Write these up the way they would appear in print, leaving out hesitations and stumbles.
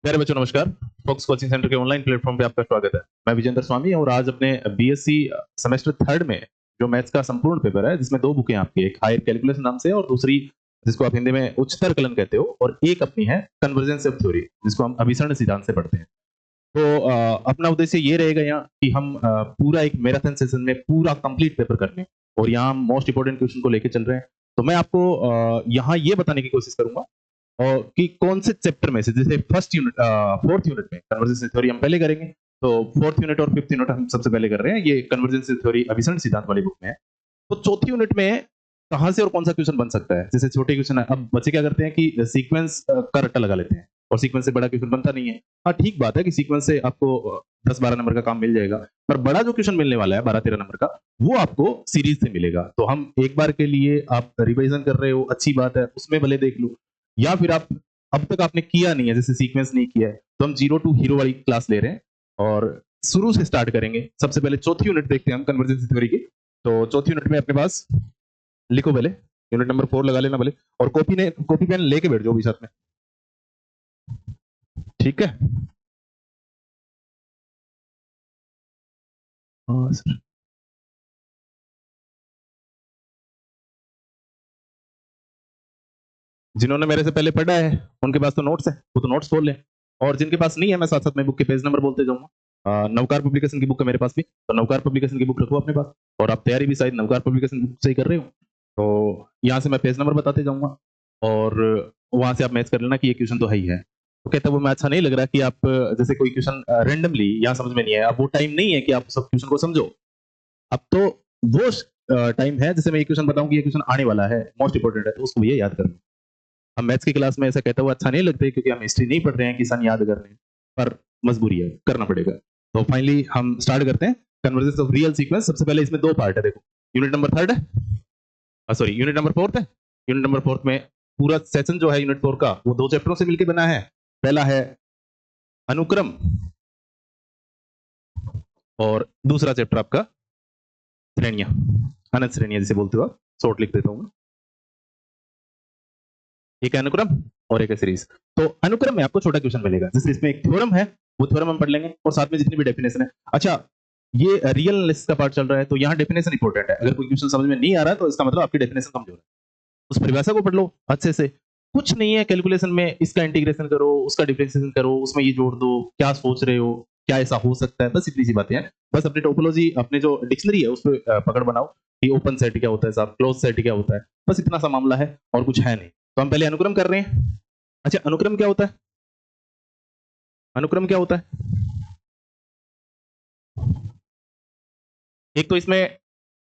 प्यारे बच्चों नमस्कार। फोक्स कोचिंग सेंटर के ऑनलाइन प्लेटफॉर्म पे आपका स्वागत है। मैं विजेंद्र स्वामी और आज अपने बीएससी सेमेस्टर थर्ड में जो मैथ्स का संपूर्ण पेपर है जिसमें दो बुकें आपकी, एक हायर कैलकुलस नाम से और दूसरी जिसको आप हिंदी में उच्चतर कलन कहते हो, और एक अपनी है कन्वर्जेंस ऑफ थ्योरी जिसको हम अभिसरण सिद्धांत से पढ़ते हैं। तो अपना उद्देश्य ये रहेगा यहाँ कि हम पूरा एक मैराथन सेशन में पूरा कंप्लीट पेपर कर लें और यहाँ हम मोस्ट इंपोर्टेंट क्वेश्चन को लेके चल रहे हैं। तो मैं आपको यहाँ ये बताने की कोशिश करूंगा और कि कौन से चैप्टर में से, जैसे फर्स्ट यूनिट फोर्थ यूनिट में कन्वर्जेंस थ्योरी हम पहले करेंगे, तो फोर्थ यूनिट और फिफ्थ यूनिट हम सबसे पहले कर रहे हैं, ये कन्वर्जेंस थ्योरी अभिसरण सिद्धांत वाली बुक में है। तो चौथी यूनिट में कहां से और कौन सा क्वेश्चन बन सकता है, जैसे छोटे क्वेश्चन है। अब बच्चे क्या करते हैं कि सीक्वेंस का रट्टा लगा लेते हैं और सीक्वेंस से बड़ा क्वेश्चन बनता नहीं है। हाँ ठीक बात है कि सीक्वेंस से आपको 10-12 नंबर का काम मिल जाएगा, पर बड़ा जो क्वेश्चन मिलने वाला है 12-13 नंबर का, वो आपको सीरीज से मिलेगा। तो हम एक बार के लिए, आप रिवीजन कर रहे हो अच्छी बात है, उसमें भले देख लो, या फिर आप अब तक आपने किया नहीं है, जैसे सीक्वेंस नहीं किया है, तो हम जीरो टू हीरो वाली क्लास ले रहे हैं और शुरू से स्टार्ट करेंगे। सबसे पहले चौथी यूनिट देखते हैं हम कन्वर्जेंस थ्योरी की। तो चौथी यूनिट में अपने पास लिखो पहले, यूनिट नंबर 4 लगा लेना भले, और कॉपी पेन लेके बैठ जाओ भी साथ में, ठीक है। हाँ सर। जिन्होंने मेरे से पहले पढ़ा है उनके पास तो नोट्स है, वो तो नोट्स खोल लें, और जिनके पास नहीं है मैं साथ साथ में बुक के पेज नंबर बोलते जाऊंगा। नवकार पब्लिकेशन की बुक है मेरे पास भी, तो नवकार पब्लिकेशन की बुक रखो अपने पास। और आप तैयारी भी शायद नवकार पब्लिकेशन बुक से ही कर रहे हो, तो यहाँ से मैं पेज नंबर बताते जाऊंगा और वहां से आप मैच कर लेना कि ये क्वेश्चन तो है ही है। तो कहता है वो मैं अच्छा नहीं लग रहा कि आप जैसे कोई क्वेश्चन रैंडमली यहाँ समझ में नहीं आया, अब वो टाइम नहीं है कि आप सब क्वेश्चन को समझो। अब तो वो टाइम है जैसे मैं ये क्वेश्चन बताऊं कि ये क्वेश्चन आने वाला है, मोस्ट इंपोर्टेंट है, तो उसको ये याद करना। हम मैथ्स की क्लास में ऐसा कहता हुआ अच्छा नहीं लगता क्योंकि हम हिस्ट्री नहीं पढ़ रहे हैं कि सन याद कर रहे हैं, पर मजबूरी है, करना पड़ेगा। तो फाइनली हम स्टार्ट करते हैं कन्वर्जेंस ऑफ रियल सीक्वेंस। सबसे पहले इसमें दो पार्ट है, देखो। यूनिट नंबर थर्ड है, सॉरी यूनिट नंबर फोर्थ है। यूनिट नंबर फोर्थ में पूरा सेशन जो है यूनिट फोर का, वो दो चैप्टरों से मिलकर बना है। पहला है अनुक्रम और दूसरा चैप्टर आपका श्रेणियां, अनंत श्रेणियां जिसे बोलते हो आप, शॉर्ट लिख देता हूँ। एक है अनुक्रम और एक है सीरीज। तो अनुक्रम में आपको छोटा क्वेश्चन मिलेगा, जैसे इसमें एक थ्योरम है, वो थ्योरम हम पढ़ लेंगे और साथ में जितनी भी डेफिनेशन है। अच्छा, ये रियल एनालिसिस का पार्ट चल रहा है, तो यहाँ डेफिनेशन इंपॉर्टेंट है। अगर कोई क्वेश्चन समझ में नहीं आ रहा है तो इसका मतलब आपकी डेफिनेशन कमजोर है। उस परिभाषा को पढ़ लो अच्छे से। कुछ नहीं है कैलकुलेशन में, इसका इंटीग्रेशन करो, उसका डिफरेंशिएशन करो, उसमें ये जोड़ दो, क्या सोच रहे हो, क्या ऐसा हो सकता है, बस इतनी सी बातें हैं। बस अपनी टोपोलॉजी, अपने जो डिक्शनरी है उस पर पकड़ बनाओ कि ओपन सेट क्या होता है साहब, क्लोज सेट क्या होता है, बस इतना सा मामला है और कुछ है नहीं। तो हम पहले अनुक्रम कर रहे हैं। अच्छा, अनुक्रम क्या होता है? अनुक्रम क्या होता है? एक तो इसमें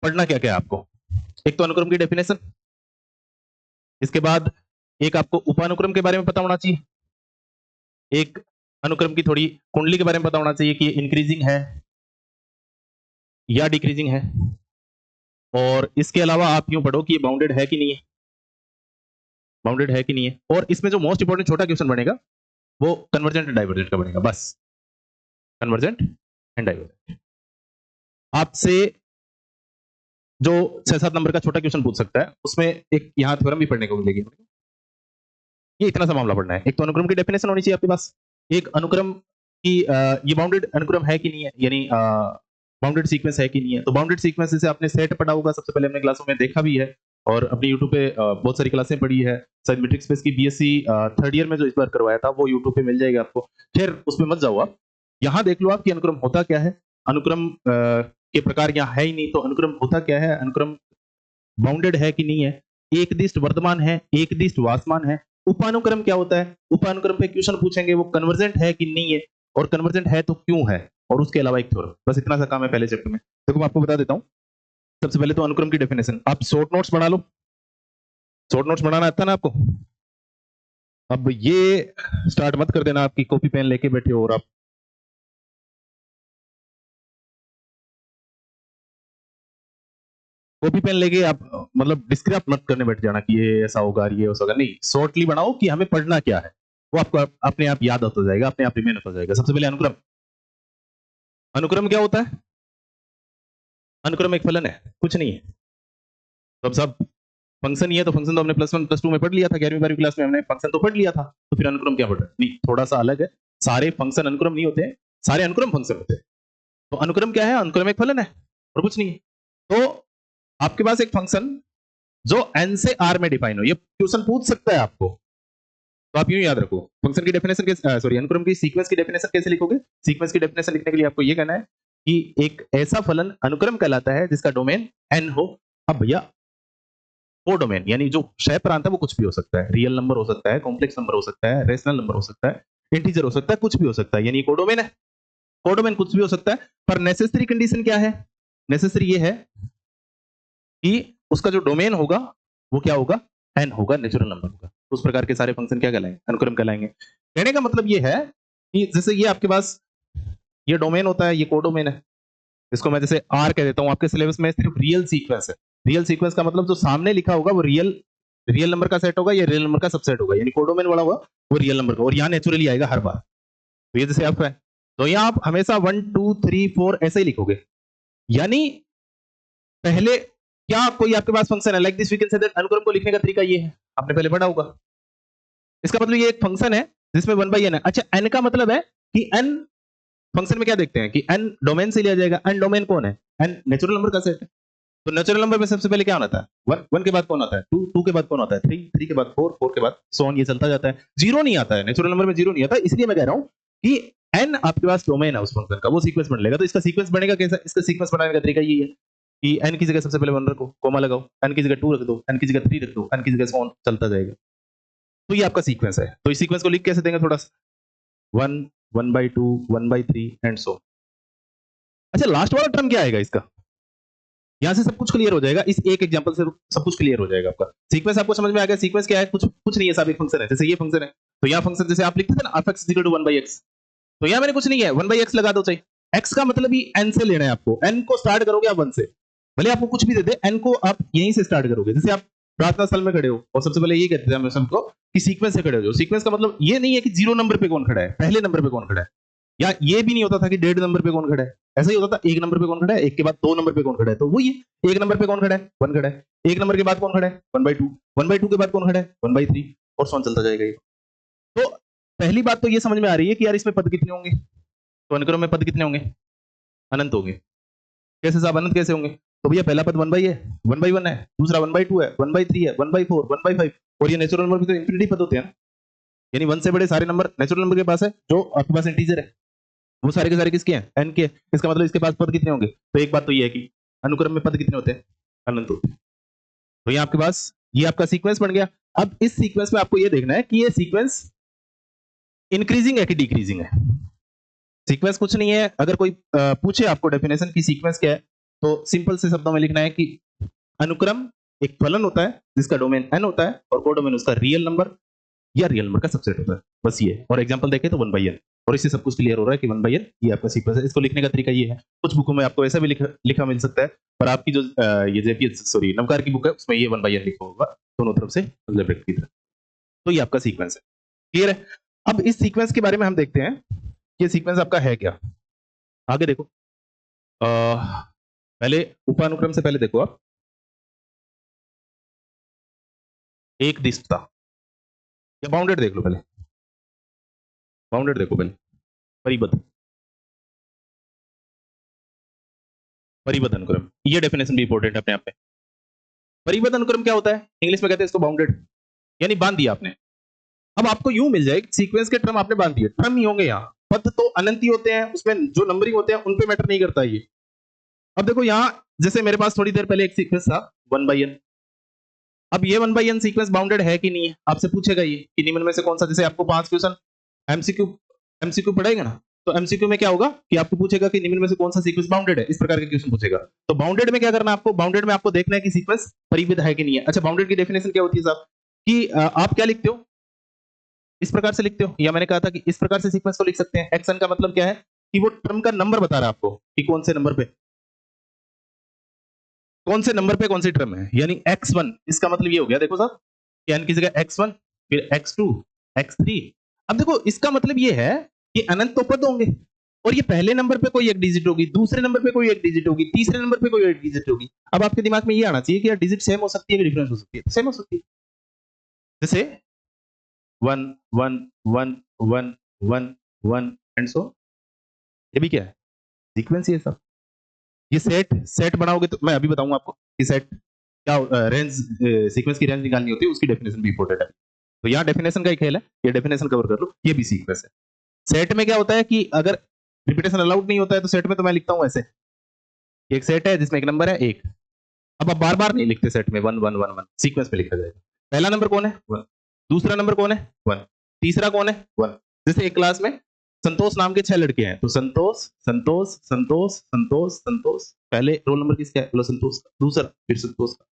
पढ़ना क्या क्या है आपको, एक तो अनुक्रम की डेफिनेशन, इसके बाद एक आपको उपानुक्रम के बारे में पता होना चाहिए, एक अनुक्रम की थोड़ी कुंडली के बारे में पता होना चाहिए कि इंक्रीजिंग है या डिक्रीजिंग है, और इसके अलावा आप यूं पढ़ो कि ये बाउंडेड है कि नहीं है, बाउंडेड है कि नहीं है। और इसमें जो मोस्ट इंपोर्टेंट छोटा क्वेश्चन बनेगा वो कन्वर्जेंट एंड डाइवर्जेंट का बनेगा, बस कन्वर्जेंट एंड डाइवर्जेंट। आपसे जो 6-7 नंबर का छोटा क्वेश्चन पूछ सकता है उसमें एक यहाँ थ्योरम भी पढ़ने को मिलेगी। ये इतना सा मामला पढ़ना है। एक तो अनुक्रम की डेफिनेशन होनी चाहिए आपके पास, एक अनुक्रम की ये बाउंडेड अनुक्रम है कि नहीं है, यानी बाउंडेड सीक्वेंस है कि नहीं है। तो बाउंडेड सीक्वेंस जैसे आपने सेट पढ़ा होगा, सबसे पहले हमने क्लासों में देखा भी है और अपनी यूट्यूब पे बहुत सारी क्लासें पढ़ी है। शायद मैट्रिक्स स्पेस की बीएससी थर्ड ईयर में जो इस बार करवाया था वो यूट्यूब पे मिल जाएगा आपको। खैर उसमें मत जाओ आप, यहाँ देख लो आप कि अनुक्रम होता क्या है। अनुक्रम के प्रकार यहाँ है ही नहीं, तो अनुक्रम होता क्या है, अनुक्रम बाउंडेड है कि नहीं है, एक दिष्ट वर्तमान है, एक दिष्ट वासमान है। उपानुक्रम क्या होता है, उपानुक्रम पे क्वेश्चन पूछेंगे वो कन्वर्जेंट है कि नहीं है, और कन्वर्जेंट है तो क्यों है, और उसके अलावा एक थ्योरम। बस इतना सा काम है पहले चैप्टर में। देखो मैं आपको बता देता हूँ। सबसे पहले तो अनुक्रम की डेफिनेशन, आप शॉर्ट नोट्स बना लो। शॉर्ट नोट्स बनाना आता है ना आपको? अब ये स्टार्ट मत कर देना आपकी कॉपी पेन लेके बैठे हो और आप कॉपी पेन लेके आप मतलब डिस्क्राइब मत करने बैठ जाना कि ये ऐसा होगा, ये ऐसा होगा, नहीं। शॉर्टली बनाओ कि हमें पढ़ना क्या है, वो आपको अपने आप याद होता जाएगा, अपने आप रिमेन होता जाएगा। सबसे पहले अनुक्रम। अनुक्रम क्या होता है? अनुक्रम एक फलन है, कुछ नहीं है। तो अब सब फंक्शन ये है तो फंक्शन तो हमने +1 +2 में पढ़ लिया था, 11वीं 12वीं क्लास में हमने फंक्शन तो पढ़ लिया था, तो फिर अनुक्रम क्या पढ़ रहे हैं? नहीं, थोड़ा सा अलग है। सारे फंक्शन अनुक्रम नहीं होते हैं, सारे अनुक्रम फंक्शन होते हैं। तो अनुक्रम क्या है? अनुक्रम एक फलन है और कुछ नहीं है। तो आपके पास एक फंक्शन जो n से r में डिफाइन हो, ये क्वेश्चन पूछ सकता है आपको, तो आप यूं याद रखो। फंक्शन की डेफिनेशन कैसे, सॉरी, अनुक्रम की सीक्वेंस की डेफिनेशन कैसे लिखोगे? सीक्वेंस की डेफिनेशन लिखने के लिए आपको ये कहना है कि एक ऐसा फलन अनुक्रम कहलाता है जिसका डोमेन n हो। अब भैया वो डोमेन यानी जो शय प्रांत है वो कुछ भी हो सकता है, रियल नंबर हो सकता है, कॉम्प्लेक्स नंबर हो सकता है, रेशनल नंबर हो सकता है, इंटीजर हो सकता है, कुछ भी हो सकता है, यानी कोडोमेन है। कोडोमेन कुछ भी हो सकता है, पर नेसेसरी कंडीशन क्या है? नेसेसरी ये है कि उसका जो डोमेन होगा वो क्या होगा? n होगा, नेचुरल नंबर होगा। तो उस प्रकार के सारे फंक्शन क्या कहलाएंगे? अनुक्रम कहलाएंगे। कहने का मतलब ये है कि जैसे ये आपके पास ये डोमेन होता है, ये कोडोमेन है, इसको मैं जैसे r कह देता हूं। आपके सिलेबस में सिर्फ रियल सीक्वेंस है। रियल सीक्वेंस का मतलब जो सामने लिखा होगा वो रियल नंबर का सेट होगा या रियल नंबर का सबसेट होगा, यानी कोडोमेन वाला होगा वो रियल नंबर का, और यहाँ नेचुरली आएगा हर बार। तो ये जैसे आप है, तो यहाँ आप हमेशा 1 2 3 4 ऐसे ही लिखोगे, यानी पहले क्या कोई आपके पास फंक्शन है like this we can say that. अनुक्रम को लिखने का तरीका ये है, आपने पहले पढ़ा होगा। इसका मतलब ये एक फंक्शन है जिसमें 1/n है। अच्छा, n का मतलब है कि n फंक्शन में क्या देखते हैं कि n डोमेन से लिया जाएगा। n डोमेन कौन है? n नेचुरल नंबर का सेट है। तो नेचुरल नंबर में सबसे पहले क्या होता है? 1 के बाद कौन आता है? 2 के बाद कौन आता है? 3 के बाद 4 के बाद सो ऑन, ये चलता जाता है। जीरो नहीं आता है नेचुरल नंबर में, जीरो नहीं आता। इसलिए मैं कह रहा हूं कि n आपके पास डोमेन है उस फंक्शन का, वो सीक्वेंस बन लेगा। तो इसका सीक्वेंस बनेगा कैसा? इसका सीक्वेंस बनाने का तरीका ये है कि n की जगह सबसे पहले 1 रखो, कोमा लगाओ, n की जगह 2 रख दो, n की जगह 3 रख दो, n की जगह सो ऑन, चलता जाएगा। तो ये आपका सीक्वेंस है। तो इस सीक्वेंस को लिख कैसे देंगे? थोड़ा सा 1 1/2 1/3 एंड सो। अच्छा, लास्ट वाला टर्म क्या आएगा इसका? यहां से सब कुछ क्लियर हो जाएगा। इस एक एग्जांपल से सब कुछ क्लियर हो जाएगा आपका। सीक्वेंस आपको समझ में आ गया? सीक्वेंस क्या है? कुछ नहीं है, सब एक फंक्शन है। जैसे ये फंक्शन है, तो यहाँ फंक्शन जैसे आप लिखते थे ना f(x = 1/x), तो यहाँ मैंने कुछ नहीं है, 1/x लगा दो चाहिए। x का मतलब ही n से लेना है आपको। n को स्टार्ट करोगे आप 1 से, भले आपको कुछ भी दे दे, n को आप यहीं से स्टार्ट करोगे। जैसे आप प्रार्थना स्थल में खड़े हो और सबसे पहले ये कहते हैं हम सबको कि सीक्वेंस से खड़े हो जाओ। सीक्वेंस का मतलब ये नहीं है कि 0 नंबर पे कौन खड़ा है, पहले नंबर पे कौन खड़ा है, या ये भी नहीं होता था कि 1.5 नंबर पे कौन खड़ा है। ऐसा ही होता था 1 नंबर पे कौन खड़ा है, 1 के बाद 2 नंबर पे कौन खड़ा है। तो वही है, 1 नंबर पे कौन खड़ा है? 1 खड़ा है। 1 नंबर के बाद कौन खड़ा है? 1/2। 1/2 के बाद कौन खड़ा है? 1/3, और सो ऑन चलता जाएगा ये। तो पहली बात तो ये समझ में आ रही है कि यार इसमें पद कितने होंगे? तो अनुक्रम में पद कितने होंगे? अनंत होंगे। कैसे साहब अनंत कैसे होंगे? तो भैया पहला पद 1/1 है, दूसरा 1/2 है, 1/3 है, 1/4, 1/5, और ये नेचुरल नंबर भी तो इंफिनिटी पद होते हैं ना, यानी 1 से बड़े सारे नंबर नेचुरल नंबर के पास है। जो आपके पास इंटीजर है वो सारे के सारे किसके हैं? n के। इसका मतलब इसके पास पद कितने होंगे? तो एक बात तो ये है कि अनुक्रम में पद कितने होते हैं? अनंत होते हैं। तो ये आपके पास ये आपका सीक्वेंस बन गया। अब इस सीक्वेंस में आपको ये देखना है कि ये सीक्वेंस इंक्रीजिंग है कि डिक्रीजिंग है। सीक्वेंस कुछ नहीं है। अगर कोई पूछे आपको डेफिनेशन की सीक्वेंस क्या है, तो सिंपल से शब्दों में लिखना है कि अनुक्रम एक फलन होता है जिसका डोमेन n होता है और कोडोमेन उसका रियल नंबर या रियल नंबर का सबसेट होता है, बस ये। और एग्जांपल देखें तो 1/n, और इससे सब कुछ क्लियर हो रहा है कि 1/n ये आपका सीक्वेंस है। इसको लिखने का तरीका ये है। कुछ बुकों में आपको ऐसा भी लिखा मिल सकता है, पर आपकी जो ये जेपीएस सॉरी नमकार की बुक है उसमें ये 1/n लिखा होगा दोनों तरफ से ब्रैकेट की तरफ। तो ये आपका सीक्वेंस है। क्लियर है? अब इस सीक्वेंस के बारे में हम देखते हैं ये सीक्वेंस आपका है क्या। आगे देखो, पहले उपानुक्रम से पहले देखो आप, एक दिष्टता या बाउंडेड देख लो। पहले बाउंडेड देखो, पहले परिबद्ध, परिबद्ध अनुक्रम। ये डेफिनेशन भी इंपॉर्टेंट है अपने आप में। परिबद्ध अनुक्रम क्या होता है? इंग्लिश में कहते हैं इसको बाउंडेड, यानी बांध दिया आपने। अब आपको यूं मिल जाए सीक्वेंस के टर्म आपने बांध दिए, टर्म ही होंगे यहाँ, पद तो अनंत ही होते हैं, उसमें जो नंबरिंग होते हैं उन पे मैटर नहीं करता ये। अब देखो यहाँ जैसे मेरे पास थोड़ी देर पहले एक सीक्वेंस था 1/n। अब ये 1/n सीक्वेंस बाउंडेड है कि नहीं है, आपसे पूछेगा ये कि निम्न में से कौन सा। जैसे आपको 5 क्वेश्चन एमसीक्यू पढ़ेगा ना, तो एमसीक्यू में क्या होगा कि आपको पूछेगा कि निम्न में से कौन सा सीक्वेंस बाउंडेड है, इस प्रकार के क्वेश्चन पूछेगा। तो बाउंडेड में क्या करना है आपको? बाउंडेड में आपको देखना है कि सीक्वेंस परिबद्ध है कि नहीं है। अच्छा, बाउंडेड की डेफिनेशन क्या होती है साहब? कि आप क्या लिखते हो? इस प्रकार से लिखते हो, या मैंने कहा था कि इस प्रकार से सीक्वेंस को लिख सकते हैं। एक्सन का मतलब क्या है कि वो टर्म का नंबर बता रहा है आपको कि कौन से नंबर पे कौन सी टर्म है, यानी x1। इसका मतलब ये हो गया, देखो साहब, कि n की जगह x1, फिर x2, x3। अब देखो इसका मतलब ये है कि अनंत तो पद होंगे, और ये पहले नंबर पे कोई एक डिजिट होगी, दूसरे नंबर पे कोई एक डिजिट होगी, तीसरे नंबर पे कोई एक डिजिट होगी। अब आपके दिमाग में ये आना चाहिए कि यार डिजिट सेम हो सकती है कि डिफरेंस हो सकती है, सेम हो सकती है। जैसे 1 1 1 1 1 1 एंड सो, ये भी क्या है, सीक्वेंस ही है सब। ये सेट सेट बनाओगे तो मैं अभी बताऊंगा आपको कि सेट क्या रेंज, सीक्वेंस की रेंज निकालनी होती है, उसकी डेफिनेशन भी इंपॉर्टेंट है। तो यहाँ डेफिनेशन का एक खेल है, ये डेफिनेशन कवर कर लो, ये भी सीक्वेंस है। सेट में क्या होता है कि अगर रिपीटेशन अलाउड नहीं होता है तो सेट में तो मैं लिखता हूं ऐसे, एक सेट है जिसमें एक नंबर है एक। अब आप बार बार नहीं लिखते सेट में 1 1 1 1, सीक्वेंस में लिखा जाएगा। पहला नंबर कौन है 1, दूसरा नंबर कौन है 1, तीसरा कौन है 1। जैसे एक क्लास में संतोष नाम के 6 लड़के हैं, तो संतोष संतोष संतोष संतोष संतोष, पहले रोल नंबर किसका है, संतोष का, दूसरा फिर संतोष का,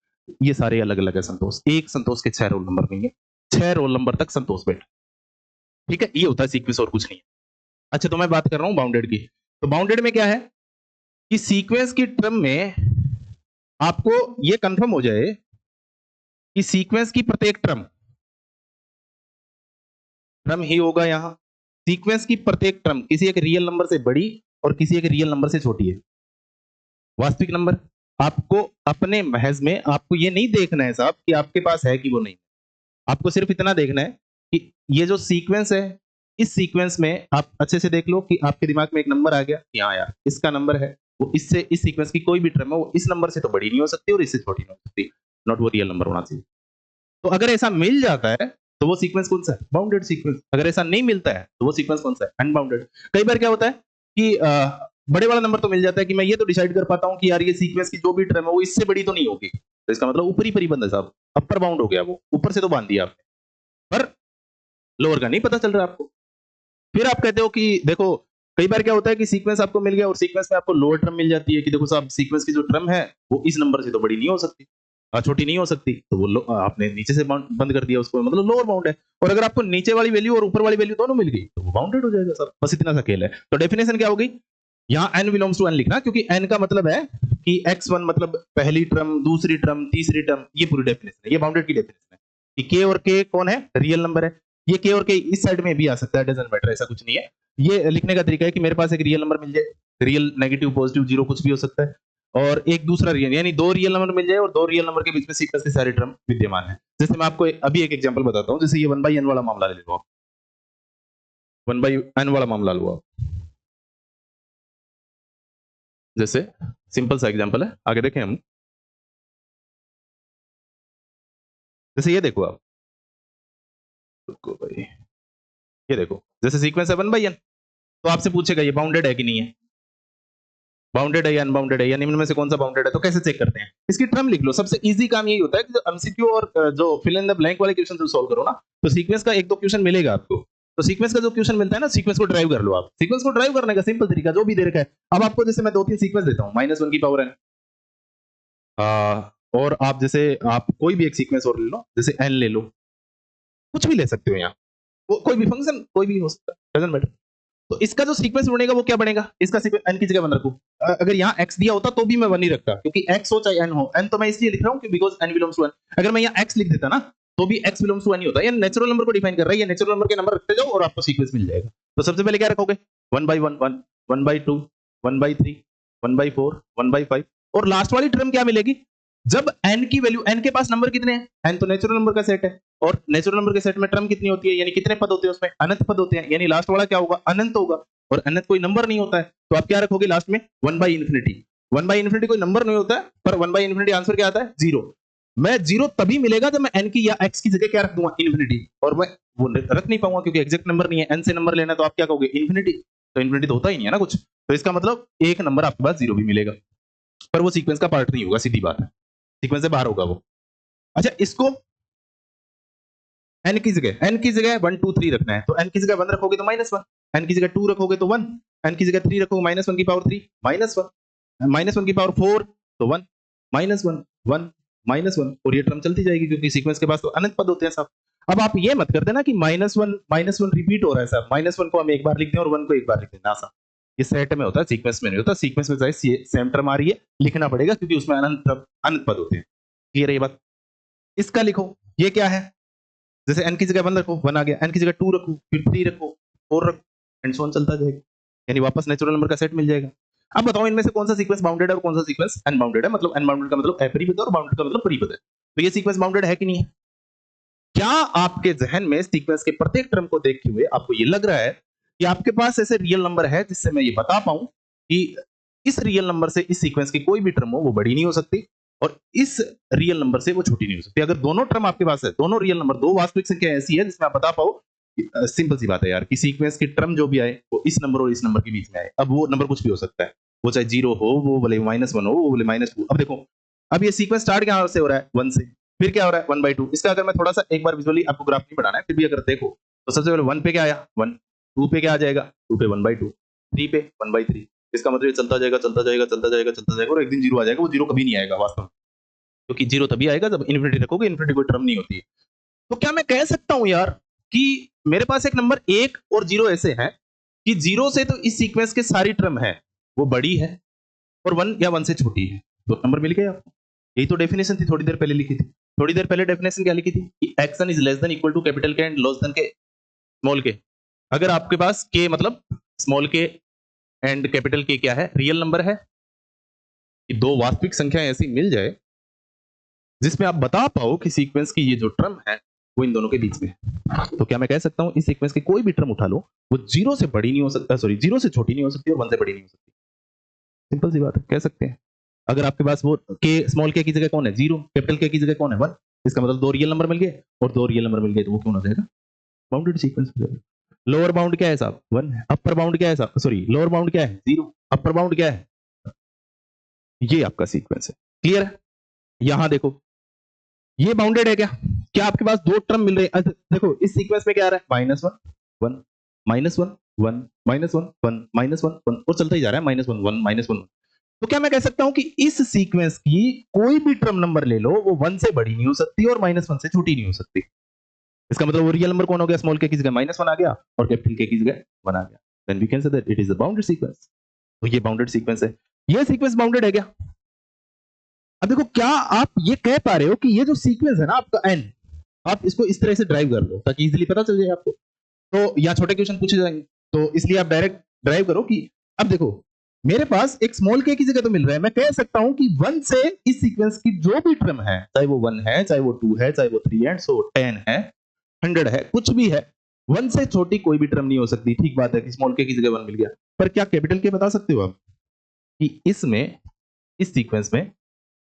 ये सारे अलग अलग है संतोष। एक संतोष के 6 रोल नंबर नहीं है, 6 रोल नंबर तक संतोष बैठा। ठीक है, ये होता है सीक्वेंस और कुछ नहीं है। अच्छा, तो मैं बात कर रहा हूं बाउंडेड की। तो बाउंडेड में क्या है कि सीक्वेंस की टर्म में आपको ये कंफर्म हो जाए कि सीक्वेंस की प्रत्येक टर्म टर्म ही होगा। यहां सीक्वेंस की प्रत्येक टर्म किसी एक रियल नंबर से बड़ी और किसी एक रियल नंबर से छोटी है। वास्तविक नंबर आपको अपने महज में आपको ये नहीं देखना है साहब कि आपके पास है कि वो नहीं, आपको सिर्फ इतना देखना है कि ये जो सीक्वेंस है, इस सीक्वेंस में आप अच्छे से देख लो कि आपके दिमाग में एक नंबर आ गया कि हाँ यार इसका नंबर है, वो इससे इस सीक्वेंस की कोई भी टर्म है वो इस नंबर से तो बड़ी नहीं हो सकती और इससे छोटी नहीं हो सकती, नॉट वो रियल नंबर होना चाहिए। तो अगर ऐसा मिल जाता है तो वो सीक्वेंस कौन सा है, बाउंडेड सीक्वेंस। अगर ऐसा नहीं मिलता है तो वो सीक्वेंस कौन सा है, अनबाउंडेड। कई बार क्या होता है कि बड़े वाला नंबर तो मिल जाता है कि मैं ये तो डिसाइड कर पाता हूँ कि यार ये सीक्वेंस की जो भी टर्म है वो इससे बड़ी तो नहीं होगी, तो इसका मतलब ऊपरी परिबंध है साहब, अपर बाउंड हो गया, वो ऊपर से तो बांध दिया आपने, पर लोअर का नहीं पता चल रहा आपको। फिर आप कहते हो कि देखो कई बार क्या होता है कि सीक्वेंस आपको मिल गया और सीक्वेंस में आपको लोअर टर्म मिल जाती है कि देखो साहब सीक्वेंस की जो टर्म है वो इस नंबर से तो बड़ी नहीं हो सकती, छोटी नहीं हो सकती, तो वो आपने नीचे से बंद कर दिया उसको, मतलब लोअर बाउंड है। और अगर आपको नीचे वाली वैल्यू और ऊपर वाली वैल्यू दोनों मिल गई तो वो बाउंडेड हो जाएगा सर, बस इतना सा खेल है। तो डेफिनेशन क्या होगी, यहाँ n बिलोंग्स टू n लिखना, क्योंकि n का मतलब है कि x1 मतलब पहली टर्म, दूसरी टर्म, तीसरी टर्म, ये पूरी डेफिनेशन है, ये बाउंडेड की डेफिनेशन है कि k और k कौन है, रियल नंबर है। ये k और k इस साइड में भी आ सकता है, डजंट मैटर, ऐसा कुछ नहीं है। ये लिखने का तरीका है कि मेरे पास एक रियल नंबर मिल जाए, रियल नेगेटिव पॉजिटिव जीरो कुछ भी हो सकता है, और एक दूसरा रियल, यानी दो रियल नंबर मिल जाए और दो रियल नंबर के बीच में सीक्वेंस के सारे टर्म विद्यमान है। जैसे मैं आपको अभी एक एग्जांपल बताता हूँ, जैसे ये 1/n वाला मामला ले लो आप, 1/n वाला मामला लो आप, जैसे सिंपल सा एग्जांपल है, आगे देखें हम। जैसे ये देखो आप, रुको भाई, ये देखो जैसे सीक्वेंस है 1/n, तो आपसे पूछेगा ये बाउंडेड है कि नहीं है, बाउंडेड है या अनबाउंडेड है, या निम्न में से कौन सा बाउंडेड है। तो कैसे चेक करते हैं, इसकी टर्म लिख लो। सबसे इजी काम यही होता है कि जो एमसीक्यू और जो फिल इन द ब्लैंक वाले क्वेश्चन सॉल्व करो ना, तो सीक्वेंस का एक दो क्वेश्चन मिलेगा आपको, तो सीक्वेंस का जो क्वेश्चन मिलता है ना, सीक्वेंस को ड्राइव कर लो आप। सीक्वेंस को ड्राइव करने का सिंपल तरीका जो भी दे रखा है, अब आपको जैसे मैं 2-3 सीक्वेंस देता हूँ, -1 की पावर n, और आप जैसे आप कोई भी एक सीक्वेंस और ले लो, जैसे n ले लो, कुछ भी ले सकते हो यहाँ, वो कोई भी फंक्शन कोई भी हो सकता है, डजंट मैटर। तो इसका जो सीक्वेंस बनेगा वो क्या बनेगा, इसका सीक्वेंस n की जगह 1 रखूं। अगर यहाँ x दिया होता तो भी मैं 1 ही रखता, क्योंकि x हो चाहे n हो, n तो मैं इसलिए लिख रहा हूँ because n belongs to n। अगर मैं यहाँ x लिख देता ना तो भी x बिलोंग्स टू n ही होता है, ये नेचुरल नंबर को डिफाइन कर रहा है, ये नेचुरल नंबर के नंबर रखते जाओ और आपको सीक्वेंस मिल जाएगा। तो सबसे पहले क्या रखोगे, 1/1 1, 1/2 1/3 1/4 1/5, और लास्ट वाली टर्म क्या मिलेगी, जब n की वैल्यू, n के पास नंबर कितने हैं, n तो नेचुरल नंबर का सेट है, और नेचुरल नंबर के सेट में टर्म कितनी होती है, यानी कितने पद होते हैं उसमें, अनंत पद होते हैं, यानी लास्ट वाला क्या होगा, अनंत होगा, और अनंत कोई नंबर नहीं होता है, तो आप क्या रखोगे लास्ट में 1/∞। 1/∞ कोई नंबर नहीं होता है, पर 1/∞ आंसर क्या आता है, 0। मैं 0 तभी मिलेगा जब मैं n की या x की जगह क्या रख दूंगा, इन्फिनिटी, और मैं वो रख नहीं पाऊंगा क्योंकि एग्जैक्ट नंबर नहीं है, n से नंबर लेना, तो आप क्या कहोगे, इन्फिनिटी। तो इन्फिनिटी तो होता ही नहीं है ना कुछ, तो इसका मतलब एक नंबर आपके पास 0 भी मिलेगा, पर वो सीक्वेंस का पार्ट नहीं होगा, सीधी बात है, सीक्वेंस से बाहर होगा वो। अच्छा, इसको n की जगह 1 2 3 रखना है, तो n की जगह 1 रखोगे तो -1, n की जगह 2 रखोगे तो 1, n की जगह 3 रखोगे -1 की पावर 3 -1, -1 की पावर 4 तो 1, -1 1 -1, और ये टर्म चलती जाएगी क्योंकि सीक्वेंस के पास तो अनंत पद होते हैं साहब। अब आप ये मत कर देना कि -1 रिपीट हो रहा है साहब, -1 को हम एक बार लिख दें और 1 को एक बार लिख दें ना साहब, ये सेट में होता है, सीक्वेंस में नहीं होता। सीक्वेंस में चाहे सेम टर्म आ रही है लिखना पड़ेगा क्योंकि उसमें अनंत पद होते हैं। क्लियर है ये बात। इसका लिखो, ये क्या है, जैसे n की जगह 1 रखो 1 आ गया, n की जगह 2 रखो, फिर 3 रखो, 4 रखो, एंड सो ऑन चलता जाएगा। यानी वापस नेचुरल नंबर का सेट मिल जाएगा। अब बताओ इनमें से कौन सा सीक्वेंस बाउंडेड है और कौन सा सीक्वेंस अनबाउंडेड है। मतलब अनबाउंडेड का मतलब अपरिमित और बाउंडेड का मतलब परिमित है। तो ये सीक्वेंस बाउंडेड है कि नहीं है? क्या आपके जहन में सीक्वेंस के प्रत्येक टर्म को देखते हुए आपको ये लग रहा है कि आपके पास ऐसे रियल नंबर है जिससे मैं ये बता पाऊं कि इस रियल नंबर से इस सीक्वेंस की कोई भी टर्म हो वो बड़ी नहीं हो सकती और इस रियल नंबर से वो छोटी नहीं हो सकती? अगर दोनों टर्म आपके पास है, दोनों रियल नंबर, दो वास्तविक संख्या ऐसी है जिसमें आप बता पाओ, सिंपल सी बात है यार कि सीक्वेंस की टर्म जो भी आए वो इस नंबर और इस नंबर के बीच में आए। अब वो नंबर कुछ भी हो सकता है, वो चाहे 0 हो, वो बोले -1 हो, वो बोले -2। अब देखो, अब ये सीक्वेंस स्टार्ट कहां से हो रहा है? 1 से। फिर क्या हो रहा है? 1/2। इसका अगर मैं थोड़ा सा एक बार विजुअली, आपको ग्राफ नहीं बनाना है, फिर भी अगर देखो तो सबसे पहले 1 पे क्या आया? 1। 2 पे क्या आ जाएगा? 2 पे 1/2। 3 पे 1/3। इसका मतलब ये चलता जाएगा, चलता जाएगा, चलता जाएगा, चलता जाएगा और एक दिन 0 आ जाएगा। वो 0 कभी नहीं आएगा वास्तव में, क्योंकि 0 तभी आएगा जब इन्फिनिटी रखोगे। इन्फिनिटी कोई टर्म नहीं होती है। तो क्या मैं कह सकता हूं यार कि मेरे पास एक नंबर 1 और 0 ऐसे हैं कि 0 से तो इस सीक्वेंस के सारी टर्म है वो बड़ी है और 1 या 1 से छोटी है। तो नंबर मिल गया आपको। यही तो डेफिनेशन थी, थोड़ी देर पहले लिखी थी। थोड़ी देर पहले डेफिनेशन क्या लिखी थी कि x n is less than equal to capital K and less than K small K. अगर आपके पास के मतलब स्मॉल के एंड कैपिटल के क्या है? रियल नंबर है, कि दो वास्तविक संख्या ऐसी मिल जाए जिसमें आप बता पाओ कि सीक्वेंस की ये जो टर्म है वो इन दोनों के बीच में है। तो क्या मैं कह सकता हूं इस सीक्वेंस की कोई भी टर्म उठा लो, वो 0 से बड़ी नहीं हो सकता, सॉरी 0 से छोटी नहीं हो सकती और 1 से बड़ी नहीं हो सकती। सिंपल सी बात है, कह सकते हैं। अगर आपके पास वो के स्मॉल के की जगह कौन है? 0। कैपिटल के की जगह कौन है? 1। इसका मतलब दो रियल नंबर मिल गए और दो रियल नंबर मिल गए, तो वो क्यों हो जाएगा? बाउंडेड सीक्वेंस हो जाएगा। लोअर बाउंड क्या है साहब? 1 है। अपर बाउंड क्या है साहब? सॉरी, लोअर बाउंड क्या है? 0। अपर बाउंड क्या है? ये आपका सीक्वेंस है। क्लियर है? यहां देखो, ये बाउंडेड है क्या? क्या आपके पास दो टर्म मिल रहे हैं? देखो इस सीक्वेंस में क्या आ रहा है? -1 1 -1 1 -1 1 -1 1 और चलता ही जा रहा है, -1 1 -1 1। तो क्या मैं कह सकता हूं कि इस सीक्वेंस की कोई भी टर्म नंबर ले लो, वो 1 से बड़ी नहीं हो सकती और -1 से छोटी नहीं हो सकती। इसका मतलब वो रियल नंबर कौन हो गया? स्मॉल के की जगह -1 आ गया और कैपिटल के की जगह 1 आ गया। Then we can say that it is a bounded sequence. तो ये बाउंडेड सीक्वेंस है। ये सीक्वेंस बाउंडेड है क्या? अब देखो, क्या आप ये कह पा रहे हो कि ये जो सीक्वेंस है ना आपका एन, आप इसको इस तरह से ड्राइव कर लो ताकि इजीली पता चल जाए आपको। तो यहाँ छोटे क्वेश्चन पूछे जाएंगे, तो इसलिए आप डायरेक्ट ड्राइव करो कि अब देखो मेरे पास एक स्मॉल के की जगह तो मिल रहा है, मैं कह सकता हूं कि 1 से इस सीक्वेंस की जो भी टर्म है, चाहे वो 1 है, चाहे वो 2 है, चाहे वो 3 है, सो 10 है, 100 है, कुछ भी है, 1 से छोटी कोई भी टर्म नहीं हो सकती। ठीक बात है कि स्मॉल के की जगह 1 मिल गया, पर क्या कैपिटल के बता सकते हो आप कि इसमें, इस सीक्वेंस में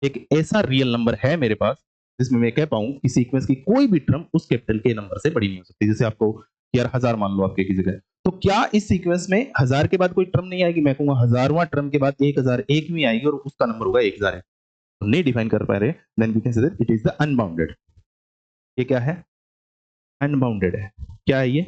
एक ऐसा रियल नंबर है मेरे पास जिसमें मैं कह पाऊं कि सीक्वेंस की कोई भी टर्म उस कैपिटल के नंबर से बड़ी नहीं हो सकती? जैसे आपको यार 1000 मान लो आपके की जगह, तो क्या इस सीक्वेंस में 1000 के बाद कोई टर्म नहीं आएगी? मैं कहूंगा 1000वां टर्म के बाद 1001 भी आएगी और उसका नंबर होगा 1000 है। तो नहीं डिफाइन कर पा रहे, then we can say that it is the unbounded. ये क्या है? अनबाउंडेड है। क्या है ये?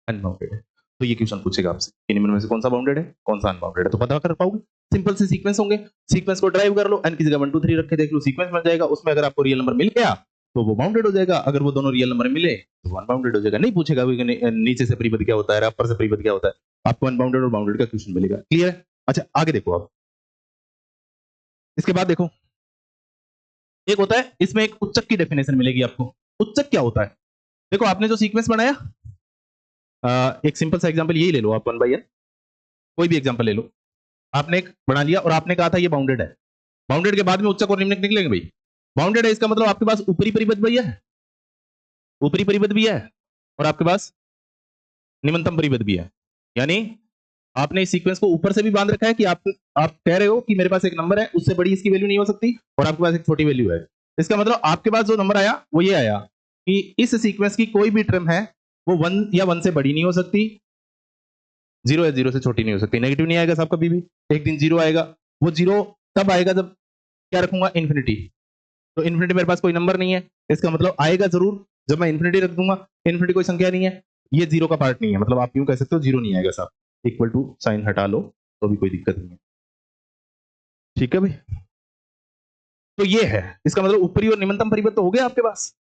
अनबाउंडेड है। तो ये क्वेश्चन पूछेगा आपसे कि निम्न में से कौन सा बाउंडेड है, कौन सा अनबाउंडेड है? तो पता कर पाओगे। सिंपल से सीक्वेंस होंगे, सीक्वेंस को ड्राइव कर लो, एन की जगह 1 2 3 रख के देख लो, सीक्वेंस बन जाएगा। उसमें अगर आपको रियल नंबर मिल गया तो वो बाउंडेड हो जाएगा, अगर वो दोनों रियल नंबर मिले तो अनबाउंडेड हो जाएगा। नहीं पूछेगा नीचे से परिबद्ध क्या होता है, अपर से परिबद्ध क्या होता है, आपको अनबाउंडेड और बाउंडेड का क्वेश्चन मिलेगा। क्लियर है? अच्छा आगे देखो आप, इसके बाद देखो, एक होता है इसमें एक उच्चक की डेफिनेशन मिलेगी आपको। उच्चक क्या होता है? देखो आपने जो सीक्वेंस बनाया, एक सिंपल सा एग्जांपल यही ले लो आप, 1 बाई n, कोई भी एग्जांपल ले लो। आपने एक बना लिया और आपने कहा था ये बाउंडेड है। बाउंडेड के बाद में उच्चक और निम्नक निकलेंगे भाई। बाउंडेड है इसका मतलब आपके पास ऊपरी परिबद्ध भी है, ऊपरी परिबद्ध भी है, और आपके पास निम्नतम परिबद्ध भी है। यानी आपने इस सीक्वेंस को ऊपर से भी बांध रखा है कि आप कह रहे हो कि मेरे पास एक नंबर है, उससे बड़ी इसकी वैल्यू नहीं हो सकती, और आपके पास एक छोटी वैल्यू है। इसका मतलब आपके पास जो नंबर आया वो ये आया कि इस सीक्वेंस की कोई भी टर्म है वो 1 या 1 से बड़ी नहीं हो सकती, 0 या 0 से छोटी नहीं हो सकती। नेगेटिव नहीं आएगा साहब कभी भी। एक दिन 0 आएगा, वो 0 तब आएगा जब क्या रखूंगा? इन्फिनिटी। तो इन्फिनिटी मेरे पास कोई नंबर नहीं है, इसका मतलब आएगा जरूर जब मैं इन्फिनिटी रख दूंगा। इन्फिनिटी कोई संख्या नहीं है, ये 0 का पार्ट नहीं है, मतलब आप यूं कह सकते हो 0 नहीं आएगा साहब। इक्वल टू साइन हटा लो तो भी कोई दिक्कत नहीं है। ठीक है भाई, तो ये है, इसका मतलब ऊपरी और निम्नतम परिबद्ध तो हो गया आपके पास।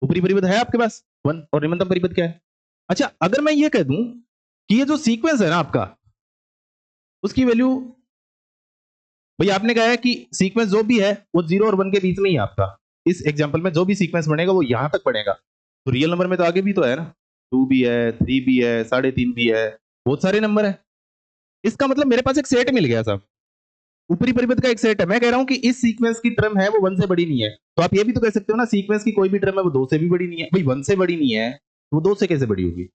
ऊपरी परिबद्ध है आपके पास 1, और निम्नतम परिबद्ध क्या है? अच्छा अगर मैं ये कह दूं कि ये जो सीक्वेंस है ना आपका, उसकी वैल्यू, भाई आपने कहा है कि सीक्वेंस जो भी है वो 0 और 1 के बीच में ही है आपका। इस एग्जांपल में जो भी सीक्वेंस बनेगा वो यहां तक बढ़ेगा, तो रियल नंबर में तो आगे भी तो है ना, 2 भी है, 3 भी है, 3.5 भी है, बहुत सारे नंबर है। इसका मतलब मेरे पास एक सेट मिल गया साहब, ऊपरी परिपथ का एक सेट है। मैं कह रहा हूं कि इस सीक्वेंस की टर्म है वो 1 से बड़ी नहीं है, तो आप ये भी तो कह सकते हो ना सीक्वेंस की कोई भी टर्म है वो 2 से भी बड़ी नहीं है। भाई 1 से बड़ी नहीं है तो वो 2 से कैसे बड़ी होगी,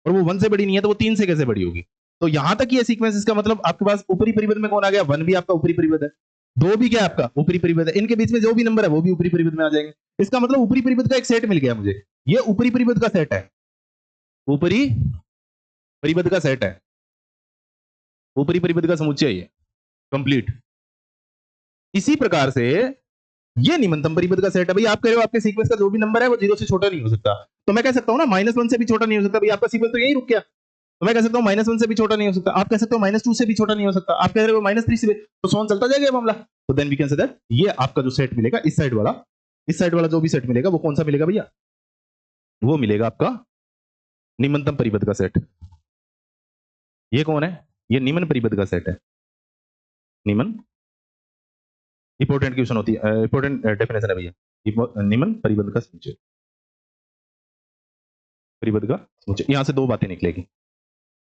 और वो 1 से बड़ी नहीं है तो वो 3 से कैसे बड़ी होगी। तो यहां तक ये सीक्वेंस, इसका मतलब आपके पास ऊपरी परिपथ में कौन आ गया, 1 भी आपका ऊपरी परिपथ है, 2 भी क्या है आपका ऊपरी परिपथ है, इनके बीच में जो भी नंबर है वो भी ऊपरी परिपथ में आ जाएंगे। इसका मतलब ऊपरी परिपथ का एक सेट मिल गया मुझे, ये ऊपरी परिपथ का सेट है, ऊपरी परिपथ का सेट है, ऊपरी परिपथ का समुच्चय ये कंप्लीट। इसी प्रकार से ये निम्नतम परिपथ का सेट है। भाई आप कह रहे हो आपके सीक्वेंस का जो भी नंबर है वो 0 से छोटा नहीं हो सकता, तो मैं कह सकता हूं ना -1 से भी छोटा नहीं हो सकता। भाई आपका सीक्वेंस तो यही रुक गया, तो मैं कह सकता हूं -1 से भी छोटा नहीं हो सकता, आप कह सकते हो -2 से भी छोटा नहीं हो सकता, आप कह रहे हो -3 से भी, तो सोन चलता जाएगा मामला। तो then we can say that ये आपका जो सेट मिलेगा इस साइड वाला जो भी सेट मिलेगा वो कौन सा मिलेगा भैया, वो मिलेगा आपका निम्नतम परिपथ का सेट। ये कौन है, ये निम्न परिपथ का सेट है, निम्न इंपॉर्टेंट क्वेश्चन होती है, इंपॉर्टेंट डेफिनेशन है भैया, निम्न परिपथ का समुच्चय, परिपथ का समुच्चय। यहां से दो बातें निकलेगी,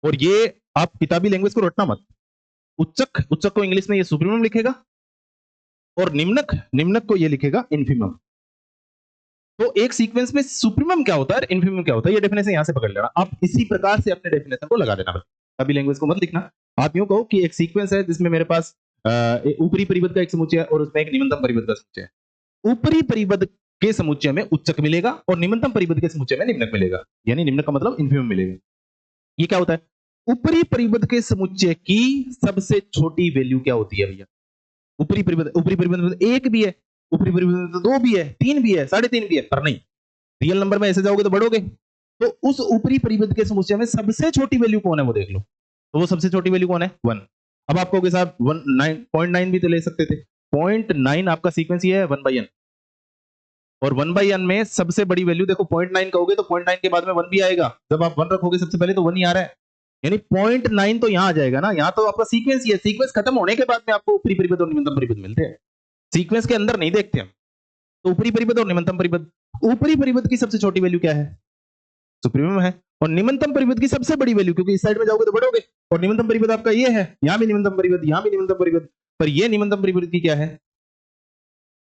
और ये आप किताबी लैंग्वेज को रटना मत। उच्चक, उच्चक को इंग्लिश में ये सुप्रीमम लिखेगा, और निम्नक, निम्नक को ये लिखेगा इन्फीमम। तो एक सीक्वेंस में सुप्रीमम क्या होता है और इन्फीमम क्या होता है, ये डेफिनेशन यहां से पकड़ लेना। आप इसी प्रकार से अपने डेफिनेशन को लगा देना, किताबी लैंग्वेज को मत लिखना। आप यूं कहो कि एक सीक्वेंस है जिसमें मेरे पास ऊपरी परिपथ का एक समुच्चय है और उसमें एक निम्नतम परिपथ का समुच्चय है। ऊपरी परिपथ के समुच्चय में उच्चक मिलेगा और निम्नतम परिपथ के समुच्चय में निम्नक मिलेगा, यानी निम्नक का मतलब इन्फीमम मिलेगा। ये क्या होता है, ऊपरी परिपथ के समुच्चय की सबसे छोटी वैल्यू क्या होती है भैया, ऊपरी परिपथ में एक भी है, ऊपरी परिपथ में तो 2 भी है, 3 भी है, 3.5 भी है, पर नहीं, रियल नंबर में ऐसे जाओगे तो बढ़ोगे। तो उस ऊपरी परिपथ के समुच्चय में सबसे छोटी वैल्यू कौन है वो देख लो, तो वो सबसे छोटी वैल्यू कौन है, 1। अब आप कहोगे साहब 0.9 भी तो ले सकते थे, 0.9 आपका सीक्वेंस ये है 1/n, और 1/n में सबसे बड़ी वैल्यू देखो 0.9 कहोगे तो 0.9 के बाद में 1 भी आएगा, जब आप 1 रखोगे सबसे पहले तो 1 ही आ रहा है, यानी 0.9 तो यहां आ जाएगा ना, यहां तो आपका सीक्वेंस ही है, सीक्वेंस खत्म होने के बाद में आपको ऊपरी परिपथ और निम्नतम परिपथ मिलते हैं, सीक्वेंस के अंदर नहीं देखते हम। तो ऊपरी परिपथ और निम्नतम परिपथ, ऊपरी परिपथ की सबसे छोटी वैल्यू क्या है, सुप्रीमम है, और निम्नतम परिपथ की सबसे बड़ी वैल्यू, क्योंकि इस साइड में जाओगे तो बढ़ोगे, और निम्नतम परिपथ आपका ये है, यहां भी निम्नतम परिपथ, यहां भी निम्नतम परिपथ, पर ये निम्नतम परिपथ की क्या है,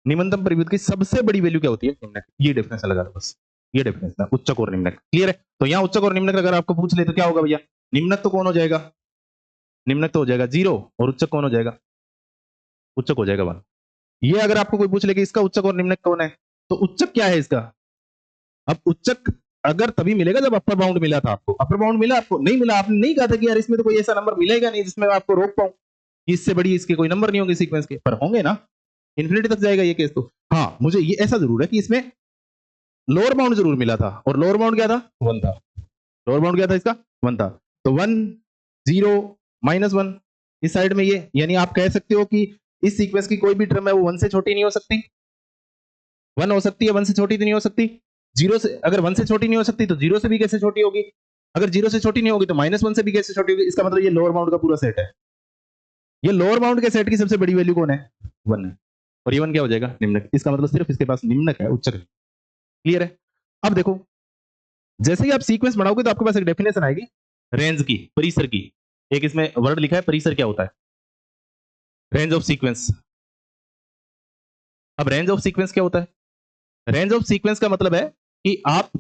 निम्नतम परिपथ की सबसे बड़ी वैल्यू क्या होती है, निम्नक। ये डेफिनेशन लगा दो बस, ये डेफिनेशन है उच्चक और निम्नक, क्लियर है। तो यहाँ उच्चक और निम्नक अगर आपको पूछ ले तो क्या होगा भैया, निम्नक तो कौन हो जाएगा, निम्नक तो हो जाएगा 0, और उच्चक कौन हो जाएगा, उच्चक हो जाएगा 1। ये अगर आपको कोई पूछ ले कि इसका उच्चक और निम्नक कौन है, तो उच्चक क्या है इसका, अब उच्चक अगर तभी मिलेगा जब अपर बाउंड मिला था आपको, अपर बाउंड मिला आपको, नहीं मिला, आपने नहीं कहा था कि यार इसमें तो कोई ऐसा नंबर मिलेगा नहीं जिसमें मैं आपको रोक पाऊं, इससे बड़ी इसके कोई नंबर नहीं होंगे सीक्वेंस के, पर होंगे ना, इन्फिनिटी तक जाएगा ये केस। तो हाँ मुझे ये ऐसा जरूर है कि इसमें लोअर बाउंड जरूर मिला था, और लोअर बाउंड क्या था, 1 था, लोअर बाउंड क्या था इसका, 1 था, तो 1 0 -1 इस साइड में ये, यानी आप कह सकते हो कि इस सीक्वेंस की कोई भी टर्म है वो 1 से छोटी नहीं हो सकती, 1 हो सकती है, 1 से छोटी तो नहीं हो सकती, 0 से, अगर 1 से छोटी नहीं हो सकती तो 0 से भी कैसे छोटी होगी, अगर 0 से छोटी नहीं होगी तो -1 से भी कैसे छोटी होगी, इसका मतलब ये लोअर बाउंड का पूरा सेट है, ये लोअर बाउंड के सेट की सबसे बड़ी वैल्यू कौन है, 1 है, और ये 1 क्या हो जाएगा, निम्नक। इसका मतलब सिर्फ इसके पास निम्नक है, उच्चक नहीं। क्लियर है। अब देखो जैसे ही आप सीक्वेंस बनाओगे तो आपके पास एक डेफिनेशन आएगी रेंज की, परिसर की, एक इसमें वर्ड लिखा है परिसर क्या होता है, रेंज ऑफ सीक्वेंस। अब रेंज ऑफ सीक्वेंस क्या होता है, रेंज ऑफ सीक्वेंस का मतलब है कि आप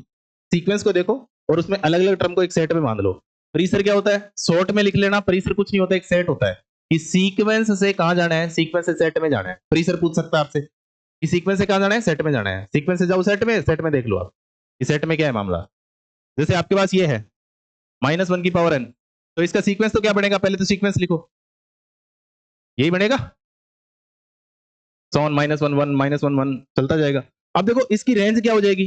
सीक्वेंस को देखो और उसमें अलग अलग टर्म को एक सेट में बांध लो। परिसर क्या होता है, शॉर्ट में लिख लेना, परिसर कुछ नहीं होता, एक सेट होता है कि सीक्वेंस से कहां जाना है, सीक्वेंस से सेट में जाना है। परिसर पूछ सकता है आपसे कि सीक्वेंस से कहां जाना है, सेट में जाना है, सीक्वेंस से जाओ सेट में देख लो आप कि सेट में क्या है मामला। जैसे आपके पास ये है -1 की पावर n, तो इसका सीक्वेंस तो क्या बनेगा, पहले तो सीक्वेंस लिखो, यही बनेगा, सॉन -1 1 -1 1 चलता जाएगा। अब देखो इसकी रेंज क्या हो जाएगी,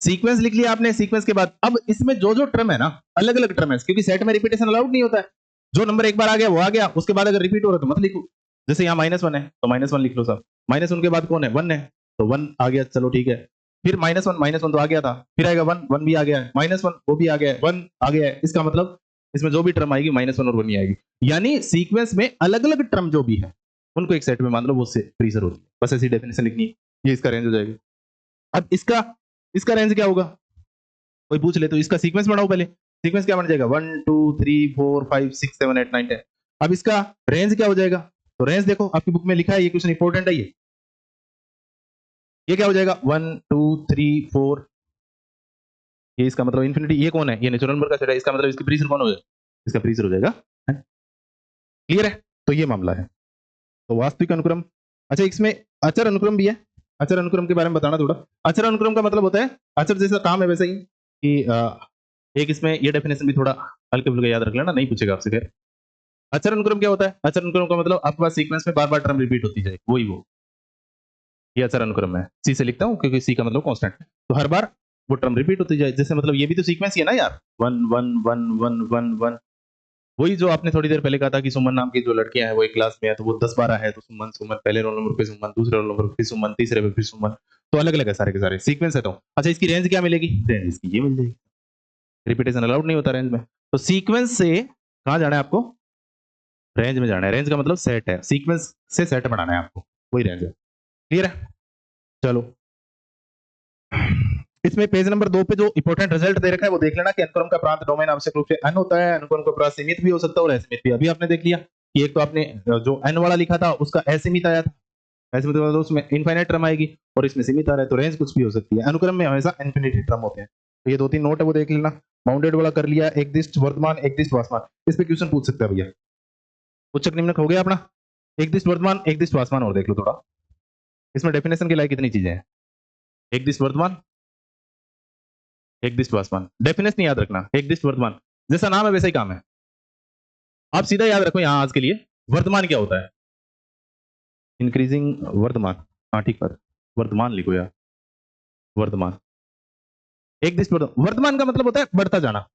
सीक्वेंस लिख लिया आपने, सीक्वेंस के बाद अब इसमें जो जो टर्म है ना, अलग अलग टर्म है, क्योंकि सेट में रिपीटेशन अलाउड नहीं होता है, जो नंबर एक बार आ गया वो आ गया, उसके बाद अगर रिपीट हो रहा है तो मत लिखो। जैसे यहाँ -1 है तो -1 लिख लो साहब, -1 के बाद कौन है, 1 है, तो 1 आ गया, चलो ठीक है, फिर -1 तो आ गया था, फिर आएगा 1 1 भी आ गया है, -1 वो भी आ गया है, 1 आ गया है, इसका मतलब इसमें जो भी टर्म आएगी -1 और 1 ही आएगी, यानी सीक्वेंस में अलग अलग टर्म जो भी है उनको एक सेट में मान लो, वो से फ्रीजर होती है, बस ऐसी डेफिनेशन लिखनी है, ये इसका रेंज हो जाएगा। अब इसका इसका रेंज क्या होगा, कोई पूछ ले तो इसका सीक्वेंस बनाओ पहले, सीक्वेंस क्या बन जाएगा, 1 2 3 4 5 6 7 8 9 10, अब इसका रेंज क्या हो जाएगा? तो रेंज देखो आपकी बुक में लिखा है, ये क्वेश्चन इंपॉर्टेंट है। ये क्या हो जाएगा? 1 2 3 4, ये इसका मतलब इन्फिनिटी। ये कौन है? ये नेचुरल नंबर का सेट है, इसका मतलब इसकी प्रीसर कौन हो जाएगा? इसका प्रीसर हो जाएगा। क्लियर है? तो ये मामला है। तो वास्तविक अनुक्रम, अच्छा इसमें अचर अनुक्रम भी है। अचर अनुक्रम के बारे में बताना थोड़ा। अचर अनुक्रम का मतलब होता है, अचर जैसा काम है वैसे ही कि एक इसमें ये डेफिनेशन भी थोड़ा हल्के फुल्के याद रख लेना, नहीं पूछेगा आपसे। खैर अचर अनुक्रम क्या होता है? अचर अनुक्रम का मतलब आपके पास सीक्वेंस में बार बार टर्म रिपीट होती जाए, वही वो ये अचर अनुक्रम है। सी से लिखता हूँ क्योंकि सी का मतलब कांस्टेंट है, तो हर बार वो टर्म रिपीट होती जाए। जैसे मतलब ये भी तो सीक्वेंस ही है ना यार, 1 1 1 1 1 1। वही जो आपने थोड़ी देर पहले कहा था कि सुमन नाम की जो लड़कियां हैं वो एक क्लास में है, तो वो 10-12 है, तो सुमन सुमन पहले रोल नंबर पे सुमन, दूसरे रोल नंबर पे सुमन, तीसरे पे फिर सुमन, तो अलग अलग है सारे के सारे सीक्वेंस है। तो अच्छा इसकी रेंज क्या मिलेगी? रेंज इसकी ये मिल जाएगी। रिपीटेशन अलाउड नहीं होता रेंज में। तो सीक्वेंस से कहाँ जाना है आपको? रेंज में जाना है। रेंज का मतलब सेट है, सीक्वेंस से सेट बनाना है आपको, वही रेंज है। क्लियर है? चलो इसमें पेज नंबर 2 पे जो इंपॉर्टेंट रिजल्ट दे रखा है वो देख लेना कि अनुक्रम का प्रांत डोमेन आवश्यक रूप से n होता है। अनुक्रम का प्रांत सीमित भी हो सकता है और असीमित भी। अभी आपने देख लिया कि एक तो आपने जो n वाला लिखा था उसका असीमित आया था, असीमित मतलब उसमें इनफाइनाइट टर्म आएगी, और इसमें सीमित आ रहा है, तो रेंज कुछ भी हो सकती है। अनुक्रम में हमेशा इनफिनिटी टर्म होते हैं। तो ये 2-3 नोट है वो देख लेना। बाउंडेड वाला कर लिया, एक दिष्ट वर्तमान एक दिष्ट वासमान, इस पे क्वेश्चन पूछ सकता है भैया। उच्चक निम्नक हो गया अपना, एक दिष्ट वर्तमान एक दिष्ट वासमान, और देख लो थोड़ा इसमें डेफिनेशन के लायक कितनी चीजें हैं। एक दिष्ट वर्तमान एक दिष्ट वासमान, डेफिनेशन याद रखना। एक दिष्ट वर्तमान जैसा नाम है वैसा ही काम है। आप सीधा याद रखो यहां आज के लिए, वर्तमान क्या होता है? इंक्रीजिंग वर्तमान, हाँ ठीक बात, वर्तमान लिखो यार, वर्तमान। एक दिष्ट वर्तमान, वर्तमान का मतलब होता है बढ़ता जाना।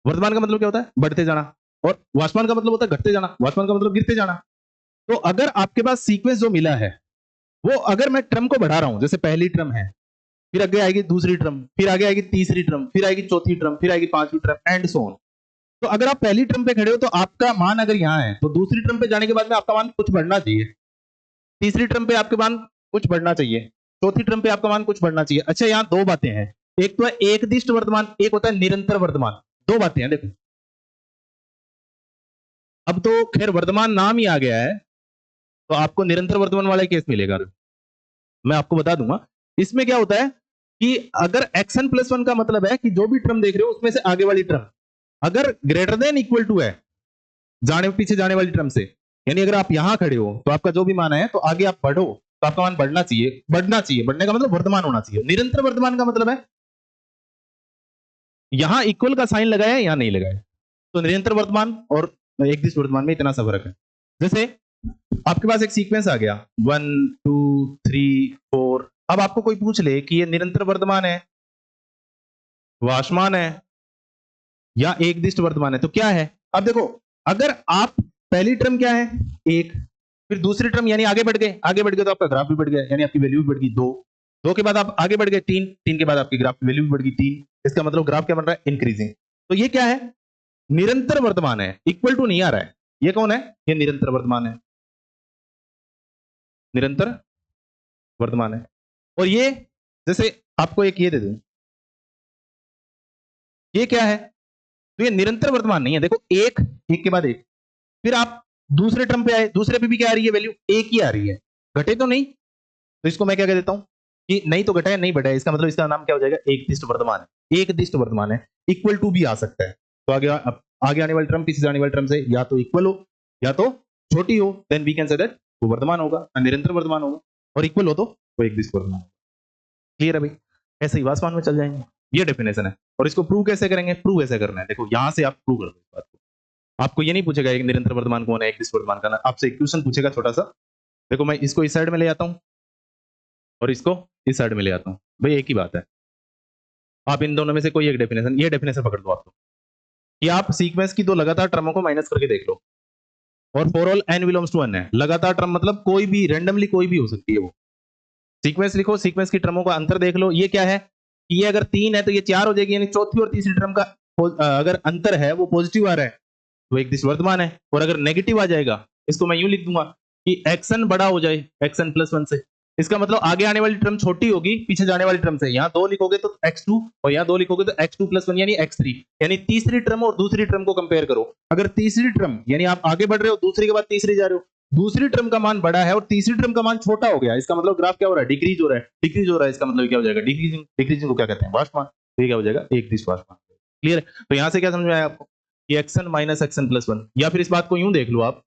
वर्तमान का मतलब क्या होता है? बढ़ते जाना। और वासमान का मतलब होता है घटते जाना, वासमान का मतलब गिरते जाना। तो अगर आपके पास सीक्वेंस जो मिला है वो, अगर मैं टर्म को बढ़ा रहा हूं, जैसे पहली टर्म है, फिर आगे आएगी दूसरी टर्म, फिर आगे आएगी तीसरी टर्म, फिर आएगी चौथी टर्म, फिर आएगी पांचवी टर्म एंड सो ऑन। तो अगर आप पहली टर्म पे खड़े हो तो आपका मान अगर यहाँ है, तो दूसरी टर्म पे जाने के बाद में आपका मान कुछ बढ़ना चाहिए, तीसरी टर्म पे आपके मान कुछ बढ़ना चाहिए, चौथी टर्म पे आपका मान कुछ बढ़ना चाहिए। अच्छा यहाँ दो बातें हैं, एक तो है एक दिष्ट वर्तमान, एक होता है निरंतर वर्तमान। दो बातें हैं देखो। अब तो खैर वर्तमान नाम ही आ गया है, तो आपको निरंतर वर्तमान वाला केस मिलेगा। मैं आपको बता दूंगा इसमें क्या होता है कि अगर xn प्लस 1 का मतलब है कि जो भी टर्म देख रहे हो उसमें से आगे वाली टर्म अगर ग्रेटर देन इक्वल टू है जाने पीछे जाने वाली टर्म से, यानी अगर आप यहां खड़े हो तो आपका जो भी मान है, तो आगे आप बढ़ो तो आपका मान बढ़ना चाहिए, बढ़ना चाहिए, बढ़ने का मतलब वर्तमान होना चाहिए। निरंतर वर्तमान का मतलब है यहां इक्वल का साइन लगाया यहां नहीं लगाया। तो निरंतर वर्तमान और एक दिश वर्तमान में इतना सा फर्क है। जैसे आपके पास एक सीक्वेंस आ गया 1 2 3 4, अब आपको कोई पूछ ले कि ये निरंतर वर्तमान है, वाष्मान है, या एक दिष्ट वर्तमान है, तो क्या है? अब देखो अगर आप पहली टर्म क्या है? एक, फिर दूसरी टर्म यानी आगे बढ़ गए, आगे बढ़ गए तो आपका ग्राफ भी बढ़ गया, यानी आपकी वैल्यू भी बढ़ गई 2, 2 के बाद आप आगे बढ़ गए 3, 3 के बाद आपकी ग्राफ की वैल्यू भी बढ़ गई 3। इसका मतलब ग्राफ क्या बन रहा है? इंक्रीजिंग। तो ये क्या है? निरंतर वर्तमान है, इक्वल टू नहीं आ रहा है। ये कौन है? ये निरंतर वर्तमान है, निरंतर वर्तमान है। और ये जैसे आपको एक ये दे दूं, ये क्या है? तो ये निरंतर वर्तमान नहीं है। देखो एक, एक के बाद एक, फिर आप दूसरे टर्म पे आए, दूसरे पे भी क्या आ रही है? वैल्यू एक ही आ रही है, घटे तो नहीं। तो इसको मैं क्या कह देता हूं कि नहीं तो घटा है नहीं बढ़ा है, इसका मतलब इसका नाम क्या हो जाएगा? एक दिष्ट वर्तमान है। एक दिष्ट वर्तमान है, इक्वल टू भी आ सकता है। तो आगे आने वाली टर्म पीछे जाने वाली टर्म से या तो इक्वल हो या तो छोटी हो, then we can say that वो वर्तमान होगा, निरंतर वर्तमान होगा, और इक्वल हो तो वो एक दिष्ट वर्तमान होगा। क्लियर है भाई? ऐसे ही वासमान में चल जाएंगे। ये डेफिनेशन है। और इसको प्रूव कैसे करेंगे? प्रूव ऐसे करना है, देखो यहां से आप प्रूव कर दो इस बात को। आपको ये नहीं पूछेगा एक निरंतर वर्तमान कौन है, एक दिष्ट वर्तमान का, आपसे एक क्वेश्चन पूछेगा छोटा सा। देखो मैं इसको इस साइड में ले आता हूं और इसको इस साइड में ले आता हूं, भाई एक ही बात है। आप इन दोनों में से कोई एक डेफिनेशन, ये डेफिनेशन पकड़ दो आपको कि आप सीक्वेंस की दो लगातार टर्मों को माइनस करके देख लो, और for all n belongs to 1 है। लगातार टर्म मतलब कोई भी रैंडमली कोई भी हो सकती है वो। सीक्वेंस लिखो, सीक्वेंस की टर्मों का अंतर देख लो। ये क्या है कि ये अगर 3 है तो ये 4 हो जाएगी, यानी चौथी और तीसरी टर्म का अगर अंतर है वो पॉजिटिव आ रहा है तो एक दिश वर्तमान है। और अगर नेगेटिव आ जाएगा, इसको मैं यूं लिख दूंगा कि एक्सन बड़ा हो जाए xn प्लस 1 से, इसका मतलब आगे आने वाली टर्म छोटी होगी पीछे जाने वाली टर्म से। यहाँ 2 लिखोगे तो x2 और यहाँ 2 लिखोगे तो x2 + 1 यानी x3, यानी तीसरी टर्म और दूसरी टर्म को कंपेयर करो। अगर तीसरी टर्म यानी आप आगे बढ़ रहे हो, दूसरी के बाद तीसरी जा रहे हो, दूसरी टर्म का मान बड़ा है और तीसरी टर्म का मान छोटा हो गया, इसका मतलब ग्राफ क्या हो रहा है, डिक्रीज हो रहा है। डिक्रीज हो रहा है इसका मतलब क्या हो जाएगा, डिक्रीजिंग। डिक्रीजिंग को क्या कहते हैं, वाष्पमान। तो ये क्या हो जाएगा, एक दिश वाष्पमान। क्लियर है। तो यहाँ से क्या समझ में आया आपको कि xn - xn + 1, या फिर इस बात को यूं देख लो आप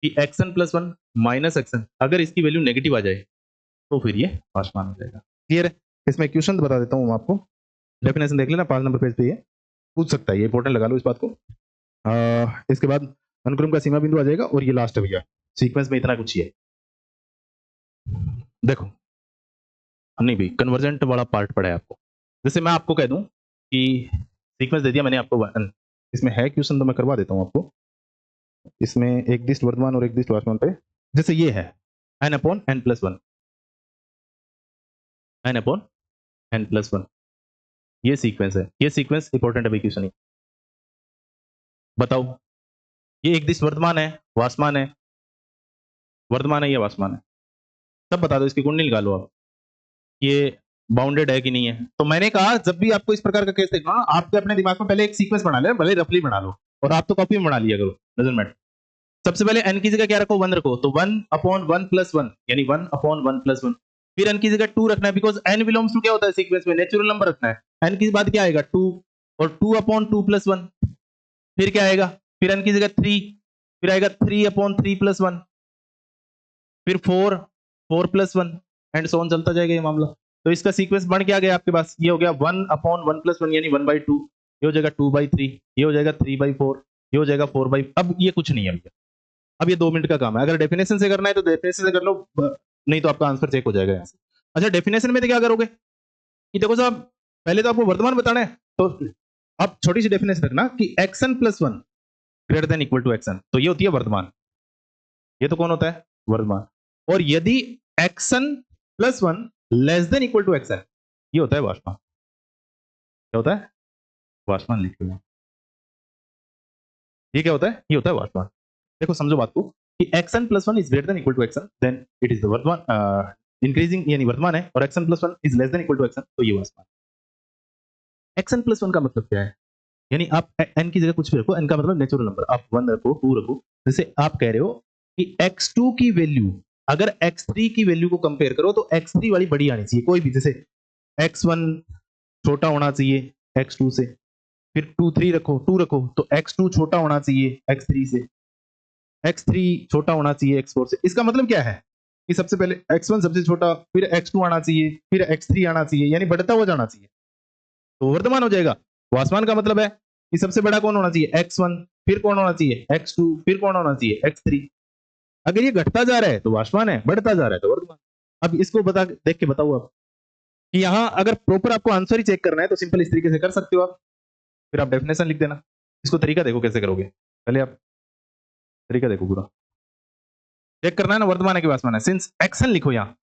कि xn + 1 - xn, अगर इसकी वैल्यू नेगेटिव आ जाए तो फिर ये वाष्पमान हो जाएगा। क्लियर है। इसमें क्वेश्चन बता देता हूँ आपको, डेफिनेशन देख लेना 5 नंबर पेज पे, ये पूछ सकता है, ये इंपॉर्टेंट लगा लो इस बात को। इसके बाद अनुक्रम का सीमा बिंदु आ जाएगा और ये लास्ट है भैया, सीक्वेंस में इतना कुछ ही है। देखो नहीं भाई, कन्वर्जेंट वाला पार्ट पड़ा है आपको। जैसे मैं आपको कह दूं कि सीक्वेंस दे दिया मैंने आपको, इसमें है क्वेश्चन तो मैं करवा देता हूं आपको। इसमें एक दिश वर्तमान और एक दिश वाष्पमान पे, जैसे ये है n/n+1, n/n+1, ये सीक्वेंस है। ये सीक्वेंस इंपॉर्टेंट है क्वेश्चन। बताओ ये एक दिश वर्तमान है, वाष्पमान है, वर्तमान है या वाष्पमान है, सब बता दो, इसकी कुंडली निकालो आप, ये बाउंडेड है कि नहीं है। तो मैंने कहा जब भी आपको इस प्रकार का केस देखना, आपके अपने दिमाग में पहले एक सीक्वेंस बना ले, भले रफली बना लो, और आप तो कॉपी में बना लिया करो, डजंट मैटर। सबसे पहले n की जगह क्या रखो, 1 रखो, तो 1/1+1 यानी 1/1+1। फिर n की जगह 2 रखना है, बिकॉज n बिलोंग्स टू क्या होता है सीक्वेंस में, नेचुरल नंबर रखना है। n के बाद क्या आएगा 2, और 2/2+1। फिर क्या आएगा, फिर n की जगह 3, फिर आएगा 3/3+1, फिर 4 + 1 एंड सो ऑन, चलता जाएगा ये मामला। तो इसका सीक्वेंस बन क्या गया आपके पास, ये हो गया 1/1+1 यानी 1/2, ये हो जाएगा 2/3, ये हो जाएगा 3/4, ये हो जाएगा 4/। अब ये कुछ नहीं है भैया, अब ये 2 मिनट का काम है। अगर डेफिनेशन से करना है तो डेफिनेशन से कर लो, नहीं तो आपका आंसर चेक हो जाएगा यहाँ से। अच्छा, डेफिनेशन में तो क्या करोगे कि देखो साहब, पहले तो आपको वर्तमान बताना है, तो आप छोटी सी डेफिनेशन रखना कि xn + 1 > xn, तो ये होती है वर्तमान। ये तो कौन होता है, वर्तमान। और यदि xn + 1 < xn, ये होता है वाष्पमान। क्या होता है, वाष्पमान लिखते हैं। ये क्या होता है, ये होता है वाष्पमान। देखो समझो बात को कि xn + 1 < xn, then it is the वर्तमान, इंक्रीजिंग यानी वर्तमान है, और xn + 1 < xn, तो ये वाष्पमान। xn + 1 का मतलब क्या है, यानी आप n की जगह कुछ भी रखो, n का मतलब नेचुरल नंबर, आप 1 रखो, 2 रखो। जैसे आप कह रहे हो कि x2 की वैल्यू अगर x3 की वैल्यू को कंपेयर करो तो x3 वाली बड़ी आनी चाहिए, कोई भी, जैसे x1 छोटा होना चाहिए x2 से, फिर 2 रखो, 2 रखो तो x2 छोटा होना चाहिए x3 से, x3 छोटा होना चाहिए x4 से। इसका मतलब क्या है कि सबसे पहले x1 सबसे छोटा, फिर x2 आना चाहिए, फिर x3 आना चाहिए, यानी बढ़ता हुआ जाना चाहिए, तो वर्तमान हो जाएगा। वाष्पमान का मतलब है कि सबसे बड़ा कौन होना चाहिए, x1, फिर कौन होना चाहिए x2, फिर कौन होना चाहिए x3। अगर ये घटता जा रहा है तो वाष्पमान है, बढ़ता जा रहा है तो वर्तमान। अब इसको बता, देख के बताओ आप कि यहाँ अगर प्रॉपर आपको आंसर ही चेक करना है तो सिंपल इस तरीके से कर सकते हो आप। फिर आप डेफिनेशन लिख देना, इसको तरीका देखो कैसे करोगे, पहले आप तरीका देखो पूरा, चेक करना है ना वर्तमान है कि वाष्पमान है। सिंस एक्शन लिखो, यहाँ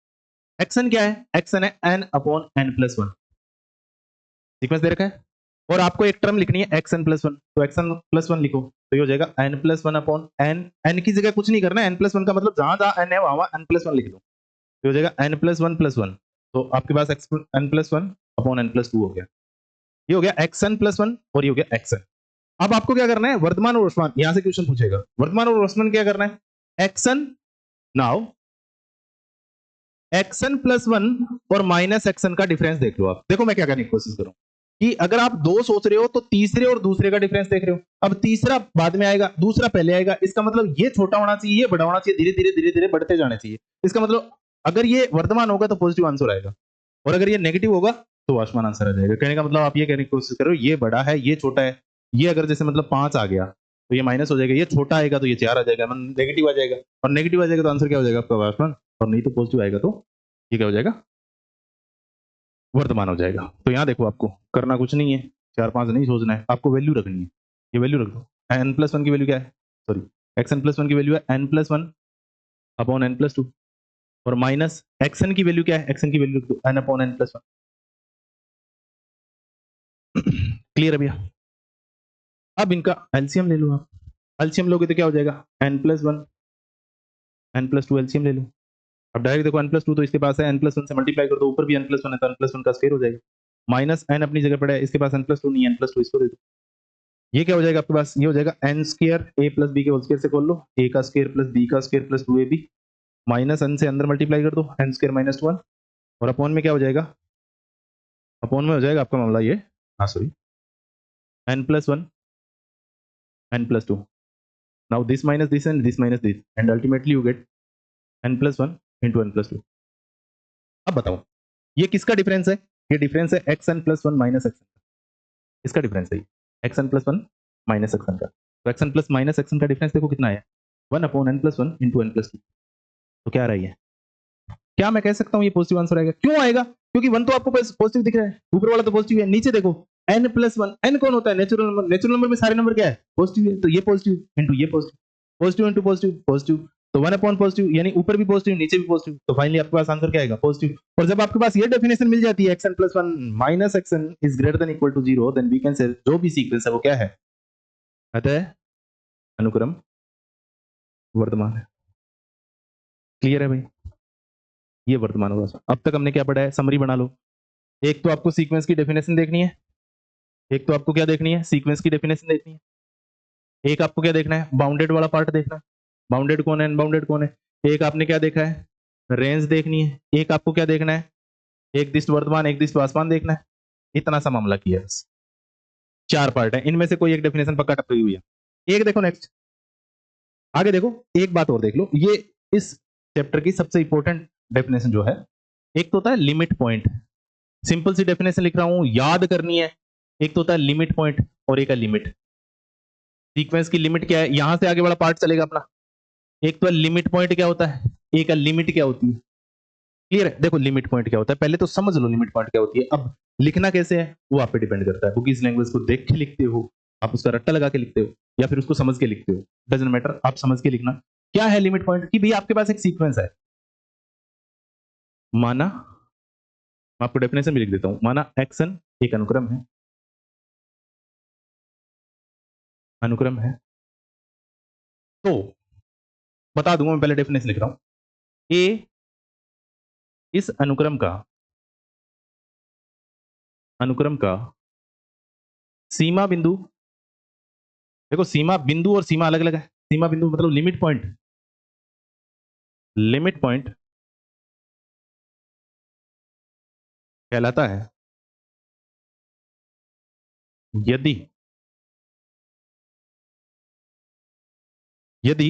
एक्शन क्या है, एक्शन है n/n+1, सीक्वेंस दे रखा है, और आपको एक टर्म लिखनी है xn+1, तो xn+1 लिखो, तो ये हो जाएगा n+1/n। n की जगह कुछ नहीं करना है, n+1 का मतलब जहां जहां n है वहां n+1 लिख दो, तो हो जाएगा n+1+1, तो आपके पास n+1/n+2 हो गया। ये हो गया xn+1 और ये हो गया xn। अब आपको क्या करना है, वर्तमान और वाष्पमान, यहां से क्वेश्चन पूछेगा, वर्तमान और वाष्पमान क्या करना है, xn, नाउ xn+1 और -xn का डिफरेंस देख लो आप। देखो मैं क्या करने की कोशिश करूं कि अगर आप 2 सोच रहे हो तो तीसरे और दूसरे का डिफरेंस देख रहे हो, अब तीसरा बाद में आएगा, दूसरा पहले आएगा, इसका मतलब ये छोटा होना चाहिए, ये बड़ा होना चाहिए, धीरे धीरे धीरे धीरे बढ़ते जाने चाहिए। इसका मतलब अगर ये वर्तमान होगा तो पॉजिटिव आंसर आएगा, और अगर ये नेगेटिव होगा तो वाष्पमान आंसर आ जाएगा। कहने का मतलब आप ये कहने की कोशिश करो, ये बड़ा है, ये छोटा है, ये अगर जैसे मतलब 5 आ गया तो ये माइनस हो जाएगा, ये छोटा आएगा तो ये 4 आ जाएगा, नेगेटिव आ जाएगा, और नेगेटिव आ जाएगा तो आंसर क्या हो जाएगा आपका, वाष्पमान। और नहीं तो पॉजिटिव आएगा तो ये क्या हो जाएगा, वर्तमान हो जाएगा। तो यहाँ देखो आपको करना कुछ नहीं है, 4-5 नहीं सोचना है, आपको वैल्यू रखनी है, ये वैल्यू रख दो। n+1 की वैल्यू क्या है, सॉरी xn+1 की वैल्यू है n+1/n+2, और माइनस xn की वैल्यू क्या है, xn की वैल्यू रख दो n/n+1। क्लियर है भैया। अब इनका एलसीएम ले लो आप, एलसीएम लोगे तो क्या हो जाएगा n+1 n+2, एलसीएम ले लो, अब डायरेक्ट देखो n+2 तो इसके पास है, n+1 से मल्टीप्लाई कर दो, ऊपर भी n+1 है तो n+1 का स्क्वायर हो जाएगा, माइनस n अपनी जगह पड़ा है, इसके पास n+2 नहीं है, n+2 इसको दे दो, ये क्या हो जाएगा आपके पास, ये हो जाएगा n square a plus B के होल स्क्वायर से खोल लो, a का स्क्वायर प्लस b का square plus 2ab minus n से अंदर मल्टीप्लाई कर दो, n स्क्वायर माइनस 1 और अपॉन में क्या हो जाएगा, अपॉन में हो जाएगा आपका मामला ये, हाँ sorry, n+1 n+2, now this minus this and this minus this and ultimately you get n+1 into n+2। अब बताओ ये किसका डिफरेंस है, ये डिफरेंस है xn+1 माइनस xn, इसका डिफरेंस है xn+1 माइनस xn का, तो xn प्लस माइनस xn का डिफरेंस देखो कितना है, 1/n+1 into n+2, तो क्या आ रही है, क्या मैं कह सकता हूँ ये पॉजिटिव आंसर आएगा, क्यों आएगा, क्योंकि 1 तो आपको पॉजिटिव दिख रहा है, ऊपर वाला तो पॉजिटिव है, नीचे देखो n+1, n कौन होता है, नेचुरल नंबर, नेचुरल नंबर में सारे नंबर क्या है, पॉजिटिव है, तो ये पॉजिटिव इंटू ये positive, positive into positive positive, तो 1/पॉजिटिव यानी ऊपर भी पॉजिटिव नीचे भी पॉजिटिव, तो फाइनली आपके पास आंसर क्या आएगा, पॉजिटिव। और जब आपके पास ये डेफिनेशन मिल जाती है xn+1 minus xn is greater than equal to 0, then we can say जो भी सीक्वेंस है वो क्या है, अतः अनुक्रम वर्तमान है। क्लियर है भाई, ये वर्तमान होगा। अब तक हमने क्या पढ़ा है, समरी बना लो। एक तो आपको सीक्वेंस की डेफिनेशन देखनी है, एक तो आपको क्या देखनी है, सीक्वेंस की डेफिनेशन देखनी है, एक आपको क्या देखना है, बाउंडेड वाला पार्ट देखना है, बाउंडेड कौन है, अनबाउंडेड कौन है, एक आपने क्या देखा है, रेंज देखनी है, एक आपको क्या देखना है, एक दिष्ट वर्तमान एक दिष्ट आसमान देखना है, इतना सा मामला किया है बस। 4 पार्ट है, इनमें से कोई एक डेफिनेशन पक्का टपकी हुई है। एक देखो नेक्स्ट, आगे देखो, एक बात और देख लो, ये इस चैप्टर की सबसे इंपॉर्टेंट डेफिनेशन जो है, एक तो होता है लिमिट पॉइंट, सिंपल सी डेफिनेशन लिख रहा हूं, याद करनी है, एक तो होता है लिमिट पॉइंट और एक है लिमिट। सीक्वेंस की लिमिट क्या है, यहां से आगे वाला पार्ट चलेगा अपना, एक तो लिमिट पॉइंट क्या होता है, एक है लिमिट क्या होती है। क्लियर है, देखो लिमिट पॉइंट क्या होता है, पहले तो समझ लो लिमिट पॉइंट क्या होती है, अब लिखना कैसे है वो आप पे डिपेंड करता है, बुकीज लैंग्वेज को देख के लिखते हो, आप उसका रट्टा लगा के लिखते हो, या फिर उसको समझ के लिखते हो, डजंट मैटर, आप समझ के लिखना। क्या है लिमिट पॉइंट, कि भाई आपके पास एक सीक्वेंस है, माना मैं आपको डेफिनेशन भी लिख देता हूं, माना एक्सन एक अनुक्रम है, अनुक्रम है, तो बता दूंगा, मैं पहले डेफिनेशन लिख रहा हूं, ए इस अनुक्रम का सीमा बिंदु, देखो सीमा बिंदु और सीमा अलग अलग है, सीमा बिंदु मतलब लिमिट पॉइंट, लिमिट पॉइंट कहलाता है यदि यदि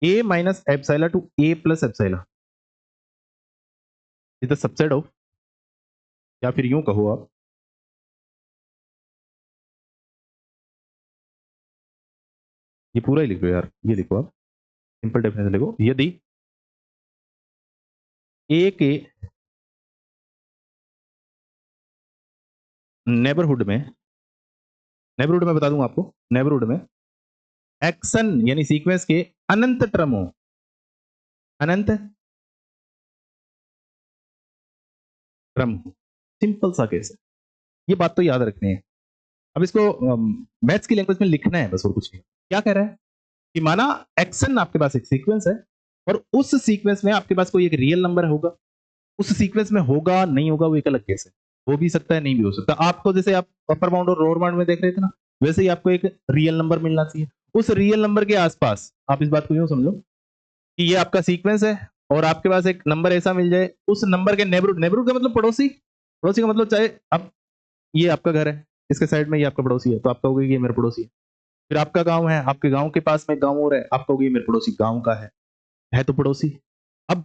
a minus epsilon to a plus epsilon is the subset of, या फिर यूं कहो आप, ये पूरा ही लिखो यार, ये लिखो आप, सिंपल डेफिनेशन लिखो, यदि a के नेबरहुड में, नेबरहुड में बता दूंगा आपको, नेबरहुड में एक्शन यानी सीक्वेंस के अनंत टर्म हो, अनंत टर्म, सिंपल सा केस है, ये बात तो याद रखनी है। अब इसको मैथ्स की लैंग्वेज में लिखना है बस, और कुछ नहीं। क्या कह रहा है कि माना एक्शन आपके पास एक सीक्वेंस है, और उस सीक्वेंस में आपके पास कोई एक रियल नंबर होगा, उस सीक्वेंस में होगा नहीं होगा वो एक अलग केस है, हो भी सकता है नहीं भी हो सकता, आपको जैसे आप अपर बाउंड और लोअर बाउंड में देख रहे थे ना, वैसे ही आपको एक रियल नंबर मिलना चाहिए, उस रियल नंबर के आसपास आप इस बात को यूं समझो कि ये आपका सीक्वेंस है, और आपके पास एक नंबर ऐसा मिल जाए, उस नंबर के नेबरहुड, नेबरहुड का मतलब पड़ोसी, पड़ोसी का मतलब चाहे अब ये आपका घर है, इसके साइड में ये आपका पड़ोसी है, तो आप कहोगे कि ये मेरा पड़ोसी है। फिर आपका गांव है, आपके गांव के पास में गांव और है, आप कहोगे ये मेरे पड़ोसी गांव का है तो पड़ोसी। अब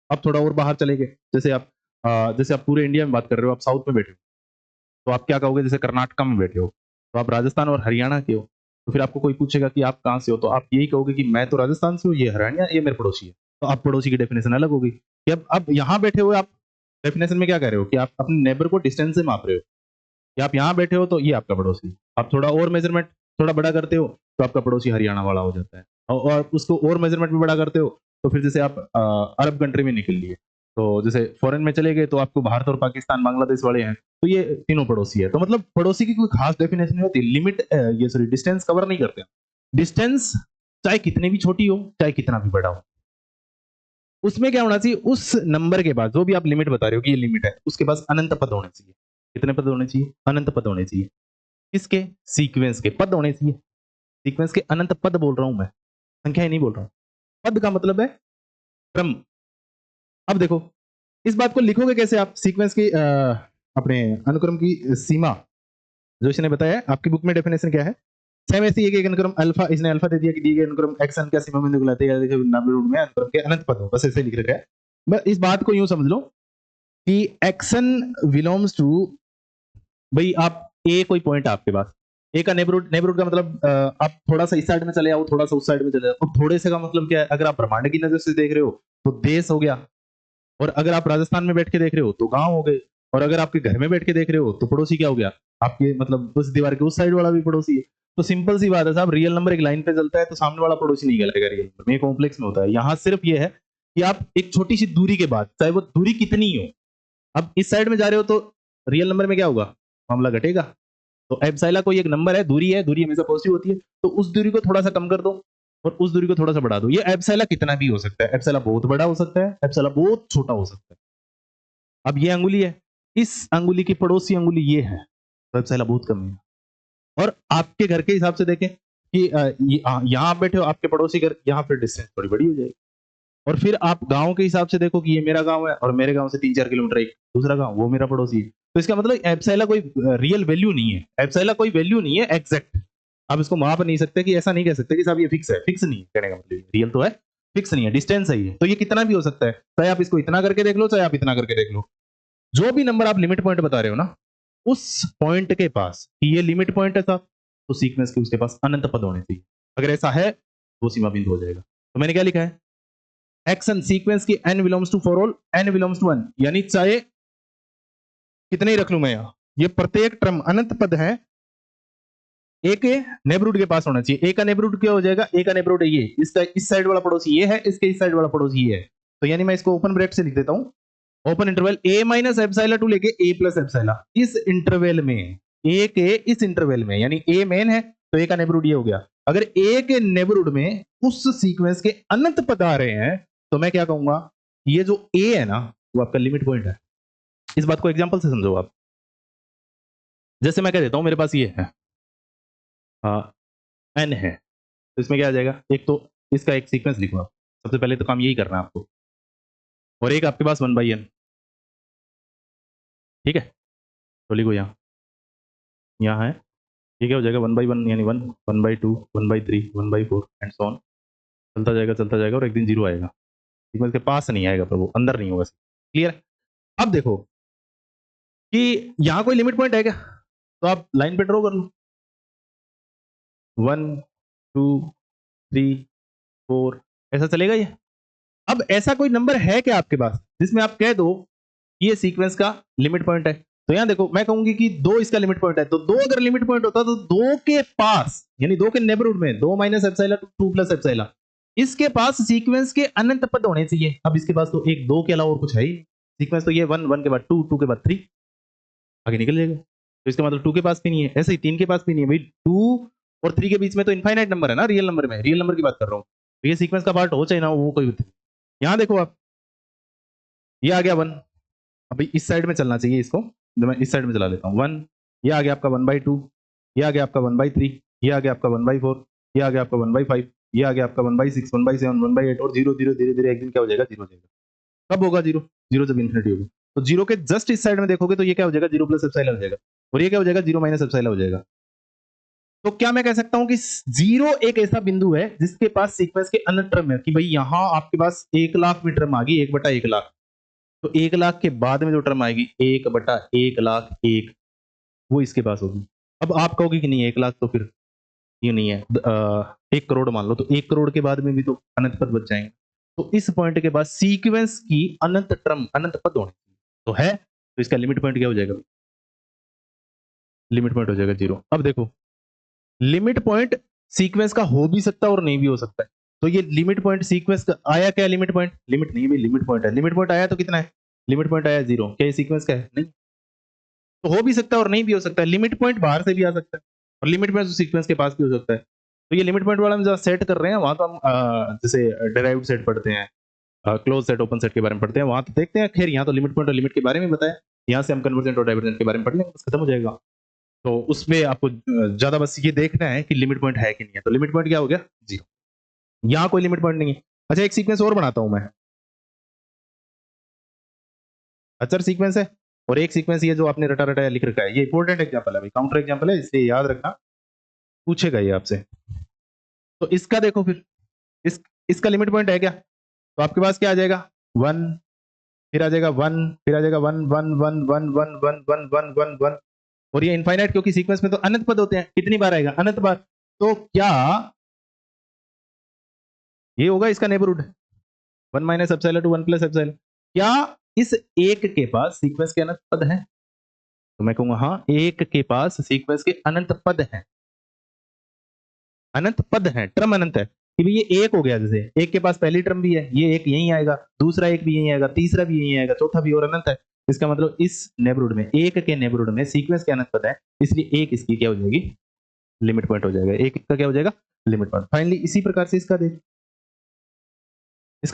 अब थोड़ा और बाहर चले गए, जैसे आप पूरे इंडिया में बात कर रहे हो, आप साउथ में बैठे हो, तो आप क्या कहोगे, जैसे कर्नाटका में बैठे हो, तो आप राजस्थान और हरियाणा के हो, तो फिर आपको कोई पूछेगा कि आप कहाँ से हो, तो आप यही कहोगे कि मैं तो राजस्थान से हूँ, ये हरियाणा, ये मेरे पड़ोसी है, तो आप पड़ोसी की डेफिनेशन अलग होगी। कि अब यहाँ बैठे हुए आप डेफिनेशन में क्या कह रहे हो कि आप अपने नेबर को डिस्टेंस से माप रहे हो, कि आप यहाँ बैठे हो तो ये आपका पड़ोसी है, आप थोड़ा और मेजरमेंट थोड़ा बड़ा करते हो तो आपका पड़ोसी हरियाणा वाला हो जाता है, और उसको और मेजरमेंट में बड़ा करते हो तो फिर जैसे आप अरब कंट्री में निकल लिए, तो जैसे फॉरेन में चले गए तो आपको भारत और पाकिस्तान बांग्लादेश वाले हैं, तो ये तीनों पड़ोसी है। तो मतलब पड़ोसी की कोई खास डेफिनेशन नहीं होती, लिमिट ये सॉरी डिस्टेंस कवर नहीं करते, डिस्टेंस चाहे कितनी भी छोटी हो चाहे कितना भी बड़ा हो, उसमें क्या होना चाहिए, उस नंबर के बाद जो भी आप लिमिट बता रहे हो कि ये लिमिट है, उसके पास अनंत पद होने चाहिए। कितने पद होने चाहिए? अनंत पद होने चाहिए। किसके? सीक्वेंस के पद होने चाहिए। सीक्वेंस के अनंत पद बोल रहा हूं मैं, संख्या ही नहीं बोल रहा हूं। पद का मतलब है क्रम। अब देखो, इस बात को लिखोगे कैसे आप? सीक्वेंस की अपने अनुक्रम की सीमा जो इसने बताया, आपकी बुक में डेफिनेशन क्या है? सेम ऐसी एक अनुक्रम अल्फा, इसने अल्फा दे दिया कि दिए गए अनुक्रम एक्सन का सीमा बिंदु कहलाते हैं, देखो नाम रूट में अनुक्रम के अनंत पद हो, बस ऐसे लिख रखा है। बस इस बात को यूं समझ लो कि एक्सन बिलोंग्स टू, भाई आप ए कोई पॉइंट है आपके पास, ए का नेबरहुड, नेबरहुड का मतलब आप थोड़ा सा इस साइड में चले आओ, थोड़ा सा उस साइड में चले जाओ। थोड़े से का मतलब क्या है? अगर आप ब्रह्मांड की नजर से देख रहे हो तो देश हो गया, और अगर आप राजस्थान में बैठ के देख रहे हो तो गांव हो गए, और अगर आपके घर में बैठ के देख रहे हो तो पड़ोसी क्या हो गया? आपके मतलब उस दीवार के उस साइड वाला भी पड़ोसी है। तो सिंपल सी बात है साहब, रियल नंबर एक लाइन पे चलता है तो सामने वाला पड़ोसी नहीं कहलाएगा रियल नंबर में, कॉम्प्लेक्स में होता है। यहाँ सिर्फ ये है कि आप एक छोटी सी दूरी के बाद, चाहे वो दूरी कितनी ही हो, अब इस साइड में जा रहे हो तो रियल नंबर में क्या होगा? मामला घटेगा। तो एप्सिलॉन कोई एक नंबर है, दूरी है, दूरी हमेशा पॉजिटिव होती है, तो उस दूरी को थोड़ा सा कम कर दो और उस दूरी को थोड़ा सा बढ़ा दो। ये एप्सिलॉन कितना भी हो सकता है, एप्सिलॉन बहुत बड़ा हो सकता है, एप्सिलॉन बहुत छोटा हो सकता है। अब ये अंगुली है, इस अंगुली की पड़ोसी अंगुली ये है, तो एप्सिलॉन बहुत कम है। और आपके घर के हिसाब से देखें कि यहाँ आप बैठे हो, आपके पड़ोसी घर, यहाँ फिर डिस्टेंस थोड़ी बड़ी हो जाएगी। और फिर आप गांव के हिसाब से देखो कि ये मेरा गांव है और मेरे गांव से 3-4 किलोमीटर एक दूसरा गांव, वो मेरा पड़ोसी है। तो इसका मतलब एप्सिलॉन कोई रियल वैल्यू नहीं है, एप्सिलॉन कोई वैल्यू नहीं है एग्जैक्ट। आप इसको माप नहीं सकते, कि ऐसा नहीं कह सकते कि साहब ये फिक्स है, फिक्स नहीं है कहने का मतलब, रियल तो है, फिक्स नहीं है, डिस्टेंस है ये। तो ये कितना भी हो सकता है, चाहे आप इसको इतना करके देख लो, चाहे आप इतना करके देख लो। जो भी नंबर आप लिमिट पॉइंट बता रहे हो ना, उस पॉइंट के पास, कि ये लिमिट पॉइंट है साहब, तो सीक्वेंस के उसके पास अनंत पद होने चाहिए। अगर ऐसा है तो सीमा बिंदु हो जाएगा। तो मैंने क्या लिखा है? एक्शन सीक्वेंस की n belongs to for all, n belongs to 1, यानी चाहे कितने ही रख लू मैं यहां, ये प्रत्येक टर्म अनंत पद है, ए के नेबरहुड के पास होना चाहिए। ए का नेबरहुड क्या हो जाएगा? ए का नेबरहुड है ये, इसका इस साइड वाला पड़ोसी ये है, इसके इस साइड वाला पड़ोसी ये है। तो यानी मैं इसको ओपन ब्रैकेट से लिख देता हूं, open interval A minus epsilon to लेके ए प्लस एप्सिलॉन, इस इंटरवल में, ए के इस इंटरवल में, यानी ए मेन है तो ए का नेबरहुड ये हो गया। अगर ए के नेबरहुड में उस सीक्वेंस के अनंत पद आ रहे हैं तो मैं क्या कहूंगा? ये जो ए है ना, वो आपका लिमिट पॉइंट है। इस बात को एग्जांपल से समझो आप। जैसे मैं कह देता हूं मेरे पास ये है, एन है, तो इसमें क्या आ जाएगा? एक तो इसका एक सीक्वेंस लिखो आप, सबसे पहले तो काम यही करना है आपको। और एक आपके पास 1/n, ठीक है, तो लिखो यहाँ है, ये क्या हो जाएगा? 1/1 यानी 1, 1/2, 1/3, 1/4 एंड सो ऑन, चलता जाएगा और एक दिन जीरो आएगा। सीक्वेंस के पास नहीं आएगा, पर वो अंदर नहीं होगा। क्लियर? अब देखो कि यहाँ कोई लिमिट पॉइंट है क्या? तो आप लाइन पे ड्रॉ कर लो, 1, 2, 3, 4, ऐसा चलेगा ये। अब ऐसा कोई नंबर है क्या आपके पास जिसमें आप कह दो कि ये सीक्वेंस का लिमिट पॉइंट है? तो यहां देखो, मैं कहूंगी कि 2 इसका लिमिट पॉइंट है, तो 2 अगर लिमिट पॉइंट होता तो 2 के पास, यानी 2 के नेबरहुड में, 2 minus epsilon to 2 plus epsilon, इसके पास सीक्वेंस के अनंत पद होने चाहिए। अब इसके पास तो एक 2 के अलावा और कुछ है ही नहीं। सीक्वेंस तो ये 1, 1 के बाद 2, 2 के बाद 3, आगे निकल जाएगा। तो इसका मतलब 2 के पास भी नहीं है, ऐसे ही 3 के पास भी नहीं है। भाई 2 और 3 के बीच में तो इनफाइनाइट नंबर है ना रियल नंबर में, रियल नंबर की बात कर रहा हूँ। तो ये सीक्वेंस का पार्ट हो चाहे ना हो, वो कोई, यहां देखो आप, ये आ गया 1, अभी इस साइड में चलना चाहिए इसको, तो मैं इस साइड में चला लेता हूँ। 1, ये आ गया आपका 1/2, ये आ गया आपका 1/3, ये आ गया आपका 1/4, ये आ गया आपका 1/5, ये आ गया आपका 1/6, 1/7, 1/8, और 0, 0, धीरे धीरे एक दिन क्या हो जाएगा? 0 हो जाएगा। कब होगा 0? 0 जब इन्फिनिटी होगी। तो 0 के जस्ट इस साइड में देखोगे तो ये क्या हो जाएगा? 0 प्लस एप्सिलॉन हो जाएगा, और ये क्या हो जाएगा? 0 माइनस एप्सिलॉन हो जाएगा। तो क्या मैं कह सकता हूं कि 0 एक ऐसा बिंदु है जिसके पास सीक्वेंस के अनंत टर्म है, कि भाई यहां आपके पास 1,00,000 में टर्म आ गई, 1/1,00,000, तो 1,00,000 के बाद में जो टर्म आएगी 1/1,00,001, वो इसके पास होगी। अब आप कहोगे कि नहीं 1,00,000 तो फिर ये नहीं है, 1 करोड़ मान लो, तो 1 करोड़ के बाद में भी तो अनंत पद बच जाएंगे। तो इस पॉइंट के बाद सीक्वेंस की अनंत टर्म, अनंत पद होने तो है, तो इसका लिमिट पॉइंट क्या हो जाएगा? लिमिट पॉइंट हो जाएगा 0। अब देखो, लिमिट पॉइंट सीक्वेंस का हो भी सकता है और नहीं भी हो सकता है। तो ये लिमिट पॉइंट सीक्वेंस का आया क्या? लिमिट पॉइंट, लिमिट नहीं भाई, लिमिट पॉइंट है। लिमिट पॉइंट आया तो कितना है? लिमिट पॉइंट आया 0, क्या ये सीक्वेंस का है? नहीं। तो हो भी सकता है और नहीं भी हो सकता है। लिमिट पॉइंट बाहर से भी आ सकता है और लिमिट पॉइंट सीक्वेंस के पास भी हो सकता है। तो ये लिमिट पॉइंट वाला हम जहाँ सेट कर रहे हैं वहां तो हम जैसे डेराइव्ड सेट पढ़ते हैं, क्लोज सेट ओपन सेट के बारे में पढ़ते हैं, वहां तो देखते हैं। खैर यहाँ तो लिमिट पॉइंट और लिमिट के बारे में बताया, यहाँ से हम कन्वर्जेंट और डाइवर्जेंट के बारे में पढ़ लेंगे, बस खत्म हो जाएगा। तो उसमें आपको ज्यादा बस ये देखना है कि लिमिट पॉइंट है कि नहीं है। तो लिमिट पॉइंट क्या हो गया? 0। यहाँ कोई लिमिट पॉइंट नहीं है। अच्छा, एक सीक्वेंस और बनाता हूं मैं, अचर सीक्वेंस है, और एक सीक्वेंस ये जो आपने रटा रटाया लिख रखा है, ये इंपॉर्टेंट एग्जांपल है भाई, काउंटर एग्जांपल है, इसलिए याद रखना, पूछेगा ये आपसे। तो इसका देखो फिर, इसका लिमिट पॉइंट है क्या? तो आपके पास क्या आ जाएगा? 1, फिर आ जाएगा 1, फिर आ जाएगा 1 1 1 1 1 1 1 1 1 1, और ये इनफाइनाइट, क्योंकि सीक्वेंस में तो अनंत पद होते हैं, कितनी बार आएगा? अनंत बार। तो क्या ये होगा इसका neighbourhood? 1 minus epsilon to 1 plus epsilon. क्या इस एक के पास सीक्वेंस के अनंत पद हैं? तो मैं कहूंगा हाँ, एक के पास सीक्वेंस के अनंत पद हैं। अनंत पद हैं, टर्म अनंत है कि भाई ये एक हो गया, जैसे एक के पास पहली टर्म भी है, ये एक यहीं आएगा, दूसरा एक भी यहीं आएगा, तीसरा भी यहीं आएगा, चौथा भी, और अनंत है। इसका मतलब इस नेबरहुड में, एक के नेबरहुड में सीक्वेंस के अनंत पद है, इसलिए एक इसकी क्या हो जाएगी? लिमिट पॉइंट हो जाएगा। एक का क्या हो जाएगा? Limit point. फाइनली इसी प्रकार से इसका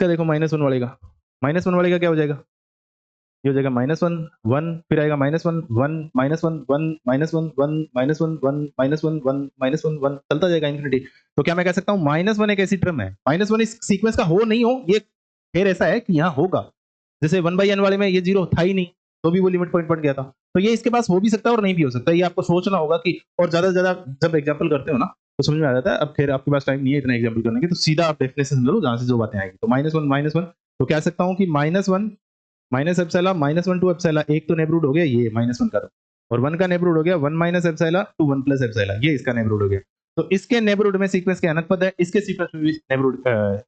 देखो माइनस वन वाले का, माइनस वन वाले का क्या हो जाएगा? ये हो जाएगा माइनस वन 1, फिर आएगा minus one 1 minus one 1 minus one 1 minus one 1 minus one 1 minus one 1, चलता जाएगा इन्फिनिटी। तो क्या मैं कह सकता हूँ माइनस वन एक ऐसी टर्म है, माइनस वन इस सीक्वेंस का हो नहीं हो, ये फिर ऐसा है कि यहाँ होगा। जैसे 1/n वाले में ये 0 था ही नहीं, तो भी वो लिमिट पॉइंट बन गया था। तो ये इसके पास हो भी सकता है और नहीं भी हो सकता, ये आपको सोचना होगा कि, और ज्यादा से ज्यादा जब एग्जाम्पल करते हो ना तो समझ में आ जाता है। अब खैर आपके पास टाइम नहीं है इतना एग्जाम्पल करने की, तो सीधा आप डेफिनेशन समझ लो जहां से जो बातें आएंगी। तो माइनस वन, तो कह सकता हूँ कि minus one minus epsilon minus one two epsilon, एक तो नेबरहुड हो गया ये माइनस वन का, और 1 का नेबरहुड हो गया 1 minus epsilon to 1 plus epsilon, ये इसका नेबरहुड हो गया। तो इसके नेबरहुड में सीक्वेंस के अनंत पद है, इसके सीक्वेंस में भी नेबरहुड,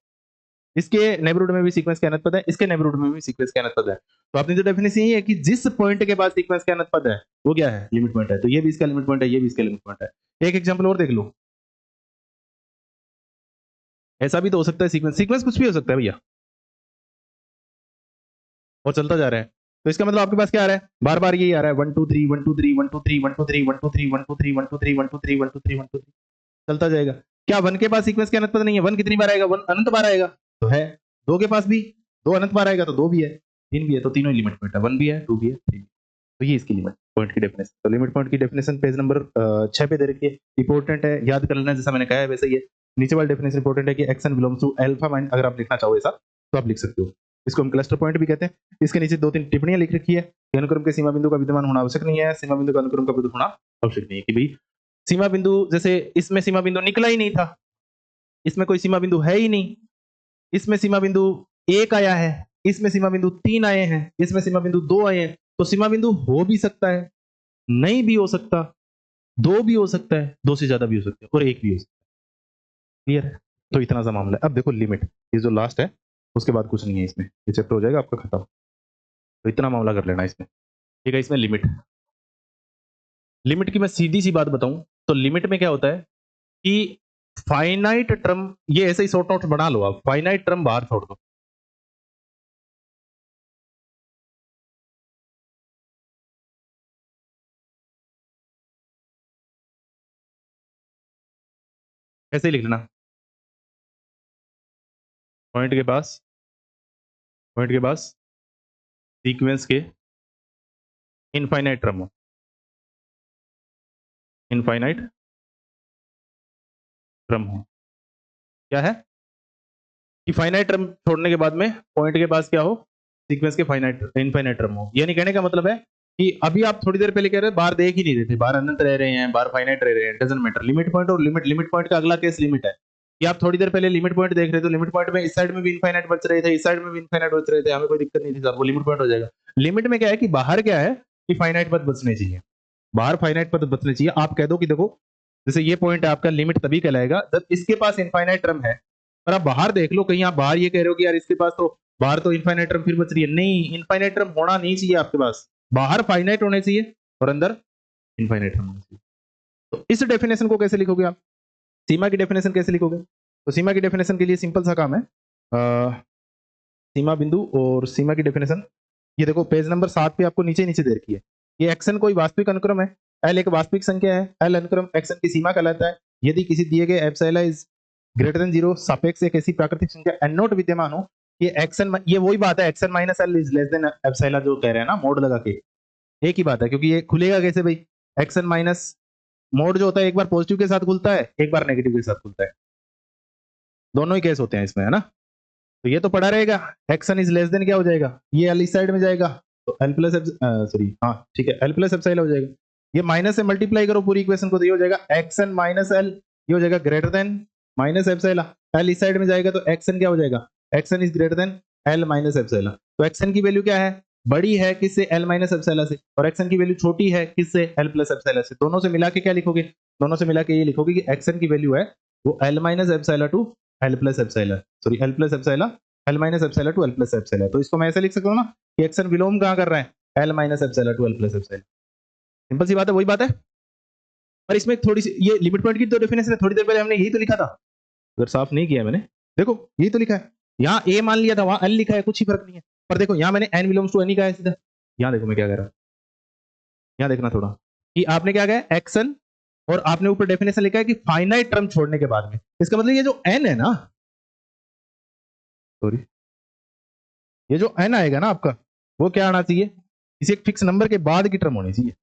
इसके नेबरहुड में भी सीक्वेंस के अनंत पद है, इसके नेबरहुड में भी सीक्वेंस के अनंत पद है। तो आपने जो डेफिनेशन ये है कि जिस पॉइंट के बाद सीक्वेंस के अनंत पद है वो क्या है? लिमिट पॉइंट है। तो ये भी इसका लिमिट पॉइंट है, ये भी इसका लिमिट पॉइंट है। एक एग्जांपल और देख लो, ऐसा भी तो हो सकता है, सीक्वेंस सीक्वेंस कुछ भी हो सकता है भैया, और चलता जा रहा है। तो इसका मतलब आपके पास क्या आ रहा है? बार बार यही आ रहा है, 1 2 3 1 2 3 1 2 3 1 2 3 1 2 3 1 2 3 1 2 3 1 2 3 1 2 3 1 2 3, चलता जाएगा। क्या 1 के पास सीक्वेंस के अनंत पद नहीं है? 1 कितनी बार आएगा? 1 अनंत बार आएगा, तो है। 2 के पास भी 2 अनंत बार आएगा, तो 2 भी है, 3 भी है, तो तीनों ही लिमिट पॉइंट है, 1 भी है, 2 भी है, 3 भी है। तो ये इसकी लिमिट पॉइंट की डेफिनेशन। तो लिमिट पॉइंट की डेफिनेशन पेज नंबर 6 पे दे रखी है, इंपॉर्टेंट है, याद कर लेना, जैसा मैंने कहा है वैसे ही है। नीचे वाली डेफिनेशन इंपॉर्टेंट है कि एक्शन बिलोंग्स टू अल्फा माइन, अगर आप लिखना चाहो ऐसा तो आप लिख सकते हो। इसको हम क्लस्टर पॉइंट भी कहते हैं। इसके नीचे 2-3 टिप्पणियां लिख रखी है कि अनुक्रम के सीमा बिंदु का विद्यमान होना आवश्यक नहीं है, सीमा बिंदु का अनुक्रम का विद्यमान होना आवश्यक नहीं है। कि भाई सीमा बिंदु, जैसे इसमें सीमा बिंदु निकला ही नहीं था, इसमें कोई सीमा बिंदु है ही नहीं, इसमें सीमा बिंदु 1 आया है, इसमें सीमा बिंदु 3 आए हैं, इसमें सीमा बिंदु 2 आए हैं। तो सीमा बिंदु हो भी सकता है, नहीं भी हो सकता, 2 भी हो सकता है, 2 से ज्यादा भी हो सकते हैं, और 1 भी हो सकता है। क्लियर है? तो इतना सा मामला है। अब देखो लिमिट, ये जो लास्ट है उसके बाद कुछ नहीं है इसमें, ये चैप्टर हो जाएगा आपका खत्म। तो इतना मामला कर लेना इसमें, ठीक है। इसमें लिमिट की मैं सीधी सी बात बताऊं तो लिमिट में क्या होता है कि फाइनाइट टर्म, ये ऐसे ही शॉर्ट नोट बना लो आप, फाइनाइट टर्म बाहर छोड़ दो। ऐसे ही लिख लेना, पॉइंट के पास पॉइंट के पास सीक्वेंस के इनफाइनाइट टर्म हो, इनफाइनाइट टर्म हो। क्या है कि फाइनाइट टर्म छोड़ने के बाद में पॉइंट के पास क्या हो? सीक्वेंस के फाइनाइट इनफाइनाइट टर्म हो। यानी कहने का मतलब है कि अभी आप थोड़ी देर पहले कह रहे हैं बाहर देख ही नहीं रहे थे, बाहर अनंत रह रहे हैं, बाहर फाइनाइट रह रहे हैं, डजंट मैटर। लिमिट पॉइंट और लिमिट पॉइंट का अगला केस लिमिट है कि आप थोड़ी देर पहले लिमिट पॉइंट देख रहे थे, तो लिमिट पॉइंट में इस साइड में भी इनफाइनाइट बच रहे थे, इस साइड में भी इनफाइनाइट बच रहे थे, हमें कोई दिक्कत नहीं थी सर, वो लिमिट पॉइंट हो जाएगा। लिमिट में क्या है कि बाहर क्या है कि फाइनाइट पद बचने चाहिए, बाहर फाइनाइट पद बचने चाहिए। आप कह दो कि देखो जैसे ये पॉइंट है आपका, लिमिट तभी कहलाएगा जब इसके पास इनफाइनाइट टर्म है। और आप बाहर देख लो, कहीं आप बाहर ये कह रहे हो कि यार इसके पास तो बाहर तो इनफाइनाइट टर्म फिर बच रही है, नहीं, इनफाइनाइट टर्म होना नहीं चाहिए आपके पास, बाहर फाइनाइट होने चाहिए और अंदर इनफाइनाइट टर्म होना चाहिए। तो इस डेफिनेशन को कैसे लिखोगे आप? सीमा की डेफिनेशन कैसे लिखोगे? तो सीमा की डेफिनेशन के लिए सिंपल सा काम है, सीमा बिंदु और सीमा की डेफिनेशन, ये देखो पेज नंबर 7 पे आपको नीचे नीचे दे रखी है। ये एक्सन कोई वास्तविक अनुक्रम है, एल एक वास्तविक संख्या है, एल अनुक्रम एक्सन की सीमा कहलाता है यदि किसी दिए गए एप्सिलॉन इज ग्रेटर देन 0 सापेक्ष एक ऐसी प्राकृतिक संख्या एन नॉट विद्यमान हो कि एक्सन, ये वही बात है, action minus L is less then epsilon जो कह रहे हैं ना मोड लगा के, एक ही बात है, क्योंकि ये खुलेगा कैसे भाई, एक्सन माइनस मोड जो होता है एक बार पॉजिटिव के साथ खुलता है, एक बार नेगेटिव के साथ खुलता है, दोनों ही केस होते हैं इसमें, है ना। तो ये तो पड़ा रहेगा, एक्सन इज लेस देन क्या हो जाएगा, ये एल इस साइड में जाएगा तो एल प्लस सॉरी हाँ ठीक है, एल प्लस एप्सिलॉन हो जाएगा, ये माइनस से मल्टीप्लाई करो पूरी इक्वेशन को तो ये हो जाएगा एक्सन माइनस एल, ये हो जाएगा greater than minus epsilon, L इस साइड में जाएगा तो एक्सन क्या हो जाएगा, action is greater then L minus epsilon. तो एक्सन की वैल्यू क्या है, बड़ी है किससे, एल माइनस एप्सिलॉन से, और एक्सन की वैल्यू छोटी है किससे, एल प्लस एप्सिलॉन से। दोनों से मिला के क्या लिखोगे, दोनों से मिला के ये लिखोगे कि एक्सन की वैल्यू है वो L minus epsilon to L plus epsilon, sorry L plus epsilon, L minus epsilon to L plus epsilon. तो इसको मैं ऐसे लिख सकता हूँ ना कि एक्सन विलोम कहाँ कर रहा है, l minus epsilon to L plus epsilon. Simple सी बात है, वही बात है। पर इसमें थोड़ी सी ये लिमिट पॉइंट की तो डेफिनेशन है, थोड़ी देर पहले हमने यही तो लिखा था, अगर साफ नहीं किया मैंने, देखो यही तो लिखा है, यहाँ ए मान लिया था, वहां एल लिखा है, कुछ ही फर्क नहीं है। पर देखो यहाँ मैंने एन बिलोंग्स टू एन ही कहा है सीधा, यहाँ देखो मैं क्या कह रहा हूँ, यहाँ देखना थोड़ा कि आपने क्या कहा एक्सन, और आपने ऊपर डेफिनेशन लिखा है कि फाइनाइट टर्म छोड़ने के बाद में, इसका मतलब ये जो एन है ना, सॉरी ये जो एन आएगा ना आपका, वो क्या आना चाहिए, किसी एक फिक्स नंबर के बाद की टर्म होनी चाहिए,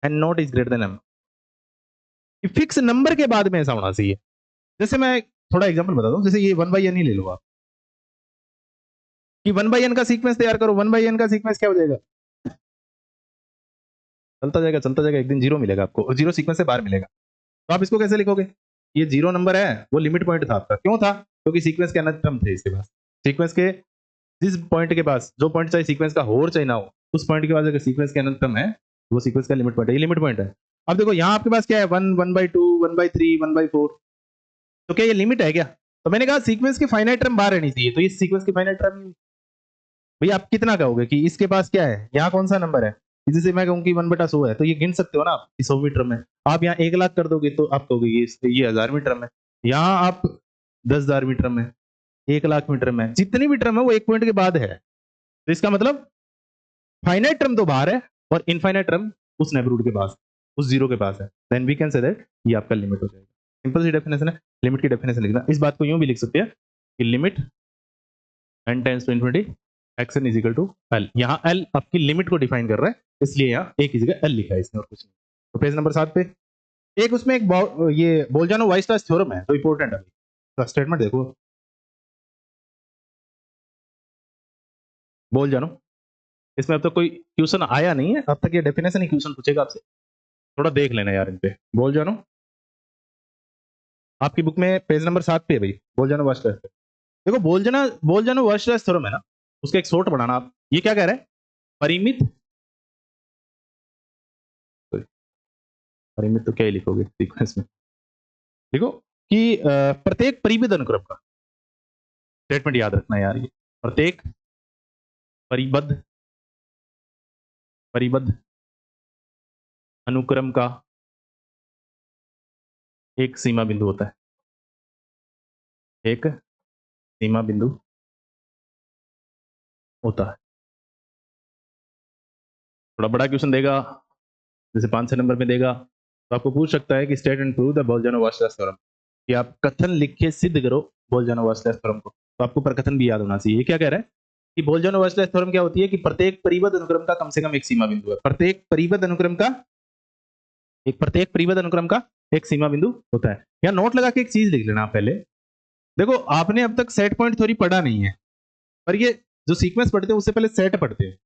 N naught is greater than M, fix number के बाद में ऐसा होना चाहिए। जैसे मैं थोड़ा एग्जांपल बताता हूँ, जैसे ये 1/n ही ले लो आप, कि 1/n का सीक्वेंस तैयार करो, 1/n का सीक्वेंस क्या हो जाएगा, चलता जाएगा, एक दिन जीरो मिलेगा आपको, और जीरो सीक्वेंस से बाहर मिलेगा। तो आप इसको कैसे लिखोगे, ये जीरो नंबर है, वो लिमिट पॉइंट था आपका, क्यों था, क्योंकि सीक्वेंस के अनंत टर्म थे इसके पास, सीक्वेंस के जिस पॉइंट के पास, जो पॉइंट चाहे सीक्वेंस का हो और चाहे ना हो, उस पॉइंट के पास अगर सीक्वेंस के अनंत टर्म है, वो सीक्वेंस का लिमिट पॉइंट है, ये लिमिट पॉइंट है। अब देखो यहाँ आपके पास क्या है, 1, 1/2, 1/3, 1/4, तो क्या ये लिमिट है क्या, तो मैंने कहा सीक्वेंस के फाइनाइट टर्म बाहर रहनी चाहिए, तो ये सीक्वेंस के फाइनाइट टर्म, भैया आप कितना कहोगे कि इसके पास क्या है, यहाँ कौन सा नंबर है, जैसे मैं कहूँ कि 1/100 है, तो ये गिन सकते हो ना आप 100वीं टर्म है। आप यहाँ 1 लाख कर दोगे तो आप कहोगे ये 1000वीं टर्म है, यहाँ आप 10,000वीं टर्म है, 1 लाखवीं टर्म है, जितनी भी टर्म है वो एक पॉइंट के बाद है। तो इसका मतलब फाइनाइट टर्म तो बाहर है और इनफाइनाइट टर्म उस नेबरहुड के पास, उस जीरो के पास है, then we can say that ये आपका लिमिट हो जाएगा। सिंपल सी डेफिनेशन है, लिमिट की डेफिनेशन लिखना। इस बात को यूं भी लिख सकते हैं कि limit n tends to infinity x n is equal to L, यहाँ एल आपकी लिमिट को डिफाइन कर रहा है, इसलिए यहाँ ए की जगह एल लिखा है इसने और कुछ नहीं। तो पेज नंबर 7 पे एक उसमें एक ये बोल्जानो वाइसलेस थ्योरम है, तो इंपॉर्टेंट है, तो स्टेटमेंट देखो, बोल्जानो, इसमें अब तक कोई क्वेश्चन आया नहीं है, अब तक ये डेफिनेशन ही क्वेश्चन पूछेगा आपसे, थोड़ा देख लेना यार इन पे। बोल्जानो आपकी बुक में पेज नंबर 7 पे है भाई, बोल्जानो वाइसलेस। देखो बोल्जानो वाइसलेस थ्योरम है ना, उसका एक शॉर्ट बनाना आप, ये क्या कह रहा है, परिमित, परिमित तो क्या ही लिखोगे सीक्वेंस में, देखो कि प्रत्येक परिबद्ध अनुक्रम का, स्टेटमेंट याद रखना यार, ये प्रत्येक परिबद्ध परिबद्ध अनुक्रम का एक सीमा बिंदु होता है, एक सीमा बिंदु होता है। थोड़ा बड़ा क्वेश्चन देगा, जैसे 5-6 नंबर में देगा, तो आपको पूछ सकता है कि state and prove the Bolzano Weierstrass theorem, कि आप कथन लिख के सिद्ध करो बोल्जानो वाइसलेस थ्योरम को, तो आपको प्रकथन भी याद होना चाहिए। ये क्या कह रहा है कि बोल्जानो वाइसलेस थ्योरम क्या होती है कि प्रत्येक परिबद्ध अनुक्रम का कम से कम एक सीमा बिंदु है, प्रत्येक परिबद्ध अनुक्रम का प्रत्येक परिबद्ध अनुक्रम का एक सीमा बिंदु होता है। यहाँ नोट लगा के एक चीज लिख लेना पहले, देखो आपने अब तक सेट पॉइंट थ्योरी पढ़ा नहीं है, पर ये जो सीक्वेंस पढ़ते हैं उससे पहले सेट पढ़ते हैं,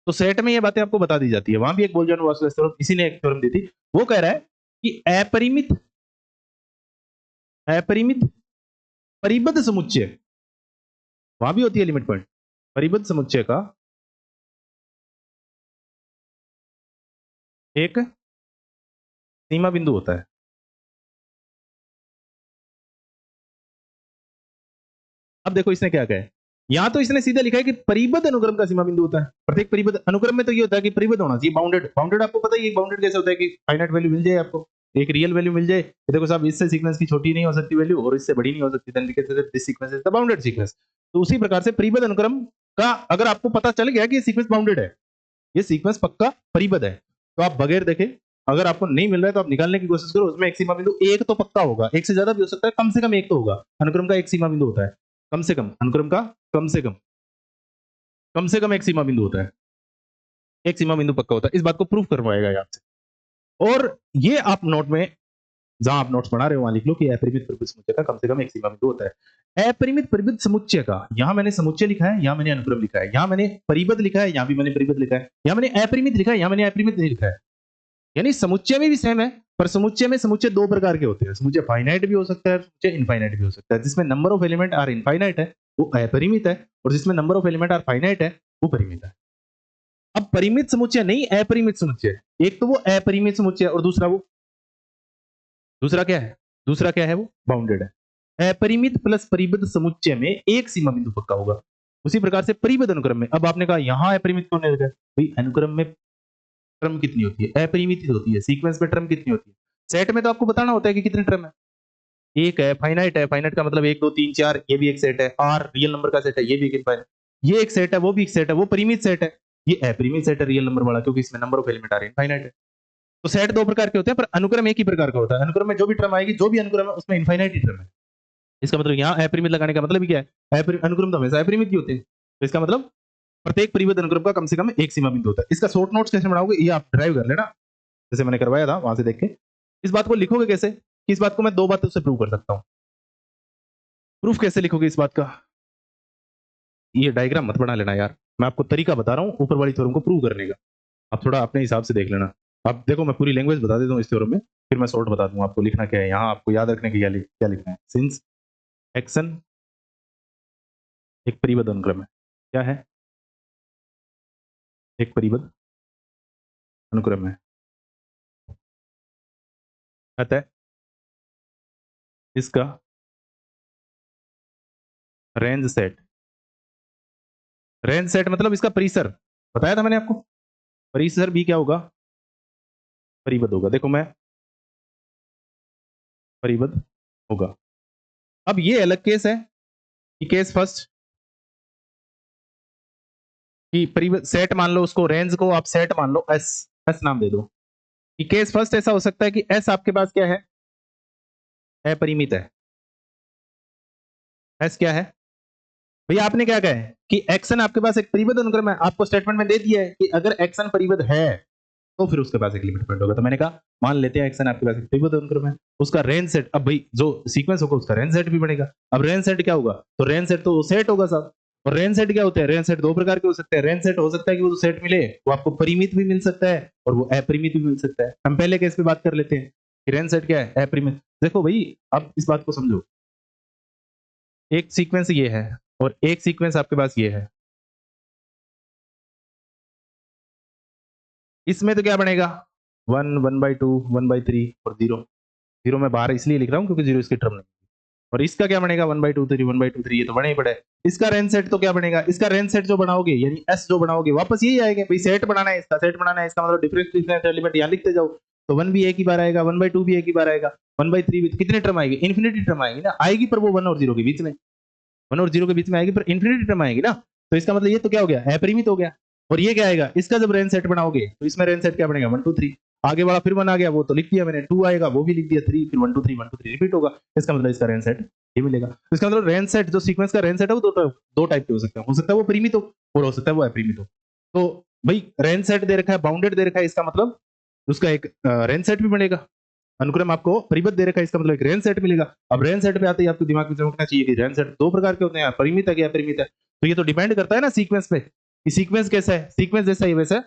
तो सेट में ये बातें आपको बता दी जाती है। वहां भी एक बोल्जानो वाइसलेस थ्योरम इसी ने एक थ्योरम दी थी, वो कह रहा है कि अपरिमित अपरिमित परिबद्ध समुच्चय, वहां भी होती है लिमिट पॉइंट, परिबद्ध समुच्चय का एक सीमा बिंदु होता है। अब देखो इसने क्या कहा है, यहां तो इसने सीधा लिखा है कि परिबद्ध अनुक्रम का सीमा बिंदु होता है, प्रत्येक परिबद्ध अनुक्रम में तो ये होता है कि परिबद्ध होना चाहिए, बाउंडेड, बाउंडेड आपको पता ही है बाउंडेड कैसे होता है, कि फाइनाइट वैल्यू मिल जाए आपको, एक रियल वैल्यू मिल जाए, देखो साहब इससे सीक्वेंस की छोटी नहीं हो सकती वैल्यू और इससे बड़ी नहीं हो सकती, then we can say that this sequence is the bounded sequence. तो उसी प्रकार से परिबद्ध अनुक्रम का अगर आपको पता चल गया कि ये सीक्वेंस बाउंडेड है, ये सीक्वेंस पक्का परिबद्ध है, तो आप बगैर देखे, अगर आपको नहीं मिल रहा है तो आप निकालने की कोशिश करो, उसमें एक सीमा बिंदु एक तो पक्का होगा, एक से ज्यादा भी हो सकता है, कम से कम एक तो होगा, अनुक्रम का एक सीमा बिंदु होता है। कम से कम अनुक्रम का कम से कम एक सीमा बिंदु होता है, एक सीमा बिंदु पक्का होता है। इस बात को प्रूफ करवाएगा ये आपसे। और ये आप नोट में, जहां आप नोट्स बना रहे हो वहां लिख लो कि अपरिमित परिबद्ध समुच्चय का कम से कम एक सीमा बिंदु होता है। अपरिमित परिबद्ध समुच्चय का, यहां मैंने समुच्चय लिखा है, यहां मैंने अनुक्रम लिखा है, यहां मैंने परिबद्ध लिखा है, यहां भी मैंने परिबद्ध लिखा है, यहां मैंने अपरिमित लिखा है, यहां मैंने अपरिमित नहीं लिखा है। यानी समुच्चय में भी सेम है, पर समुच्चय में समुच्चय दो प्रकार के होते हैं। समुच्चय फाइनाइट भी हो सकता है, समुच्चय इनफाइनाइट भी हो सकता है। जिसमें number of element are infinite है वो अपरिमित है, और जिसमें number of element are finite है वो परिमित है। अब परिमित समुच्चय नहीं, अपरिमित समुच्चय। एक तो वो अपरिमित समुच्चय और दूसरा क्या है? दूसरा क्या है? वो बाउंडेड है। अपरिमित प्लस परिबद्ध समुच्चय में एक सीमा बिंदु पक्का होगा। उसी प्रकार से परिबद्ध अनुक्रम में, अब आपने कहा यहां अपरिमित क्यों नहीं रखा? भाई अनुक्रम में टर्म कितनी होती है? अपरिमित होती है। सीक्वेंस में टर्म कितनी होती है? सेट में तो आपको बताना होता है कि कितने टर्म है। एक है, फाइनाइट है। फाइनाइट का मतलब 1 2 3 4, ये भी एक सेट है। आर रियल नंबर का सेट है, ये भी एक इनफाइनाइट। ये एक सेट है, वो भी एक सेट है, वो परिमित सेट है। ये अपरिमित सेट है रियल नंबर वाला, क्योंकि इसमें नंबर ऑफ एलिमेंट आ रहे हैं इनफाइनाइट है। तो सेट दो प्रकार के होते हैं, पर अनुक्रम एक ही प्रकार का होता है। अनुक्रम में जो भी टर्म आएगी, जो भी अनुक्रम है उसमें इनफाइनाइट ही टर्म है। इसका मतलब यहाँ अपरिमित लगाने का मतलब क्या है? अनुक्रम तो हमेशा अपरिमित ही होते हैं। तो इसका मतलब प्रत्येक परिबद्ध अनुक्रम का कम से कम एक सीमा बिंदु होता है। इसका शॉर्ट नोट्स कैसे बनाओगे ये आप ड्राइव कर लेना, जैसे मैंने करवाया था वहां से देख के। इस बात को लिखोगे कैसे? कि इस बात को मैं दो बातों से प्रूव कर सकता हूँ। प्रूफ कैसे लिखोगे इस बात का? ये डायग्राम मत बना लेना यार, मैं आपको तरीका बता रहा हूँ ऊपर वाली थ्योरम को प्रूव करने का। आप थोड़ा अपने हिसाब से देख लेना। आप देखो, मैं पूरी लैंग्वेज बता देता हूँ इस थ्योरम में, फिर मैं शॉर्ट बता दूंगा आपको लिखना क्या है। यहाँ आपको याद रखने के क्या लिखना है? सिंस एक्शन एक परिबद्ध अनुक्रम है। क्या है? एक परिबद्ध अनुक्रम है। अतः इसका रेंज सेट मतलब इसका परिसर, बताया था मैंने आपको। परिसर भी क्या होगा? परिबद्ध होगा। देखो मैं परिबद्ध होगा। अब ये अलग केस है कि केस फर्स्ट कि परिबद्ध सेट मान लो, उसको रेंज को आप सेट मान लो, एस एस नाम दे दो। कि केस फर्स्ट ऐसा हो सकता है कि एस आपके पास क्या है? अपरिमित है। एस क्या है भैया? आपने क्या कहा है कि एक्शन आपके पास एक परिबद्ध अनुक्रम है। आपको स्टेटमेंट में दे दिया है कि अगर एक्शन परिबद्ध है तो फिर उसके पास एक लिमिट पॉइंट होगा। तो मैंने कहा मान लेते हैं एक्शन आपके पास एक परिबद्ध अनुक्रम है, उसका रेंज सेट, अब भाई जो सीक्वेंस होगा उसका रेंज सेट भी बनेगा। अब रेंज सेट क्या होगा? तो रेंज सेट तो सेट होगा साहब। और रेंज सेट क्या होते हैं? रेंज सेट दो प्रकार के हो सकते हैं। रेंज सेट हो सकता है कि वो सेट मिले वो आपको परिमित भी मिल सकता है और वो अपरिमित भी मिल सकता है। हम पहले केस पे बात कर लेते हैं कि रेंज सेट क्या है? अपरिमित। देखो भाई, अब इस बात को समझो। एक सीक्वेंस ये है और एक सीक्वेंस आपके पास ये है। इसमें तो क्या बनेगा? 1 1/2 1/3 और 0। 0 मैं बाहर इसलिए लिख रहा हूं क्योंकि 0 इसकी टर्म नहीं। और इसका क्या बनेगा? 1/2 3 1/2 3, ये तो बने ही पड़े। इसका रेंज सेट तो क्या बनेगा? इसका रेंज सेट जो बनाओगे, यानी एस जो बनाओगे, वापस यही आएगा भाई। सेट बनाना है, इसका सेट बनाना है, इसका मतलब डिफरेंस एलिमेंट यहाँ लिखते जाओ। तो 1 भी एक ही बार आएगा, 1/2 भी एक ही बार आएगा, 1/3 भी। कितने टर्म आएगी? इन्फिनिटी टर्म आएगी ना, आएगी, पर वो 1 और 0 के बीच में, 1 और 0 के बीच में आएगी, पर इन्फिनिटी टर्म आएगी ना। तो इसका मतलब ये तो क्या हो गया? अपरिमित हो गया। और ये क्या आएगा? इसका जब रेंज सेट बनाओगे तो इसमें रेंज सेट क्या बनेगा? 1 2 3। आगे वाला फिर 1 आ गया, वो तो लिख दिया मैंने। 2 आएगा, वो भी लिख दिया। 3, फिर 1 2 3 1 2 3 रिपीट होगा। इसका मतलब इसका रेंज सेट ये मिलेगा। तो इसका मतलब रेंज सेट जो सीक्वेंस का रेंज सेट है वो दो टाइप के हो सकते हैं। हो सकता है वो परिमित हो और हो सकता है वो अपरिमित हो। तो भाई रेंज सेट दे रखा है, बाउंडेड दे रखा है, इसका मतलब उसका एक रेंज सेट भी बनेगा। अनुक्रम आपको परिबद्ध दे रखा है, इसका मतलब एक रेंज सेट मिलेगा। अब रेंज सेट पे आते ही आपको दिमाग में चमकना चाहिए कि रेंज सेट दो प्रकार के होते हैं, परिमित है कि अपरिमित है। तो ये तो डिपेंड करता है ना सीक्वेंस पे कि सीक्वेंस कैसा है। सीक्वेंस जैसा ही वैसा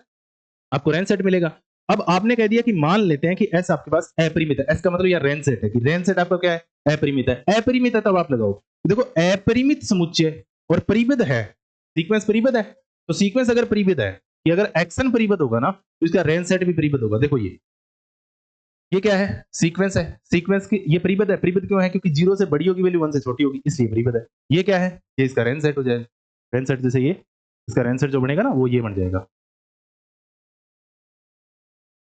आपको रेंज सेट मिलेगा। अब आपने कह दिया कि मान लेते हैं कि एस आपके पास अपरिमित है। एस का मतलब यह रेंज सेट है कि रेंज सेट आपका क्या है? अपरिमित है। अपरिमित है तब आप लगाओ। देखो अपरिमित समुच्चय और परिबद्ध है, सीक्वेंस परिबद्ध है। तो सीक्वेंस अगर परिबद्ध है कि अगर एक्शन परिबद्ध होगा ना तो इसका रेंज सेट भी परिबद्ध होगा। देखो ये क्या है? सीक्वेंस है। सीक्वेंस की ये परिबद्ध है। परिबद्ध क्यों है? क्योंकि 0 से बड़ी होगी वैल्यू, 1 से छोटी होगी, इसलिए परिबद्ध है। ये क्या है? ये इसका रेंज सेट हो जाएगा। रेंज सेट जैसे ये, इसका रेंज सेट जो बनेगा ना वो ये बन जाएगा।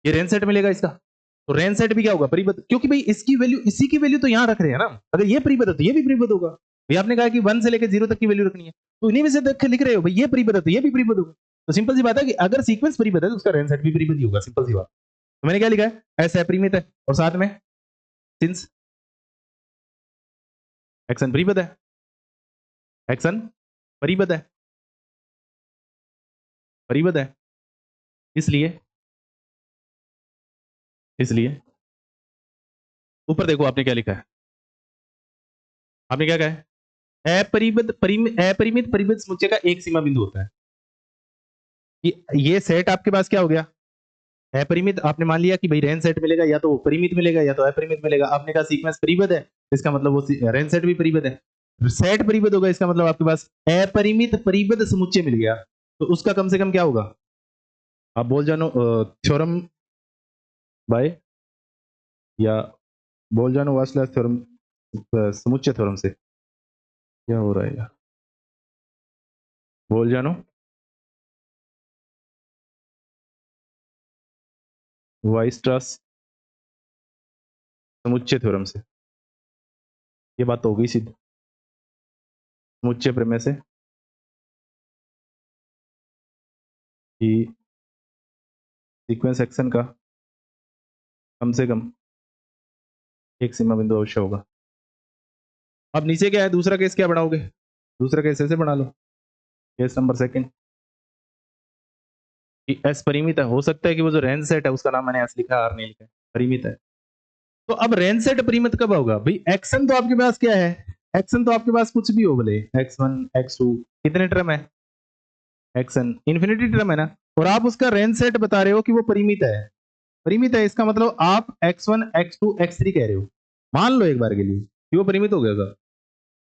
ये रेंज सेट मिलेगा इसका। तो रेंज सेट भी क्या होगा? परिबद्ध, क्योंकि भाई इसकी वैल्यू, इसी की वैल्यू तो यहाँ रख रहे हैं ना। अगर ये परिबद्ध है तो ये भी परिबद्ध होगा। भाई आपने कहा कि 1 से लेकर 0 तक की वैल्यू रखनी है, तो इन्हीं में से देख के लिख रहे हो भाई ये परिबद्ध है तो ये भी परिबद्ध होगा। तो सिंपल सी बात है कि अगर सीक्वेंस परिबद्ध है तो उसका रेंज सेट भी परिबद्ध ही होगा। सिंपल सी बात। तो मैंने क्या लिखा है? ऐसा परिमित है और साथ में सिंस एक्शन परिबद्ध है। एक्सन परिबद्ध है, परिबद्ध है, इसलिए इसलिए ऊपर देखो आपने क्या लिखा है, आपने क्या कहा है, अपरिमित परिबद्ध समुच्चय का एक सीमा बिंदु होता है। ये सेट आपके पास क्या हो गया, अपरिमित। आपने मान लिया कि भाई रेंज सेट मिलेगा या तो परिमित मिलेगा या तो अपरिमित मिलेगा। आपने कहा सीक्वेंस परिबद्ध है, इसका मतलब वो रेंज सेट भी परिबद्ध है। सेट परिबद्ध होगा, इसका मतलब आपके पास अपरिमित परिबद्ध समुच्चय मिल गया। तो उसका कम से कम क्या होगा, आप बोल जानो थ्योरम बाय, या बोल जानो वासलास थ्योरम, समुच्चय थ्योरम से। क्या हो रहा है यार, बोल जानो वाइस्ट्रास समुच्चय थ्योरम से। ये बात तो हो गई सिद्ध समुच्चय प्रमेय से कि सीक्वेंस एक्शन का कम से कम एक सीमा बिंदु अवश्य होगा। अब नीचे क्या है, दूसरा केस क्या बढ़ाओगे, दूसरा केस ऐसे बना लो, केस नंबर सेकंड कि एस परिमित है। हो सकता है कि वो जो रेंज सेट है उसका नाम मैंने एस लिखा, आर नहीं लिखा, परिमित है। तो अब रेंज सेट परिमित कब होगा भाई, एक्शन तो आपके पास क्या है, एक्शन तो आपके पास कुछ भी हो, भले x1 x2 कितने टर्म है, एक्शन इन्फिनिटी टर्म है ना, और आप उसका रेंज सेट बता रहे हो कि वो परिमित है। परिमित है इसका मतलब आप x1 x2 x3 कह रहे हो, मान लो एक बार के लिए कि वो परिमित हो गया था।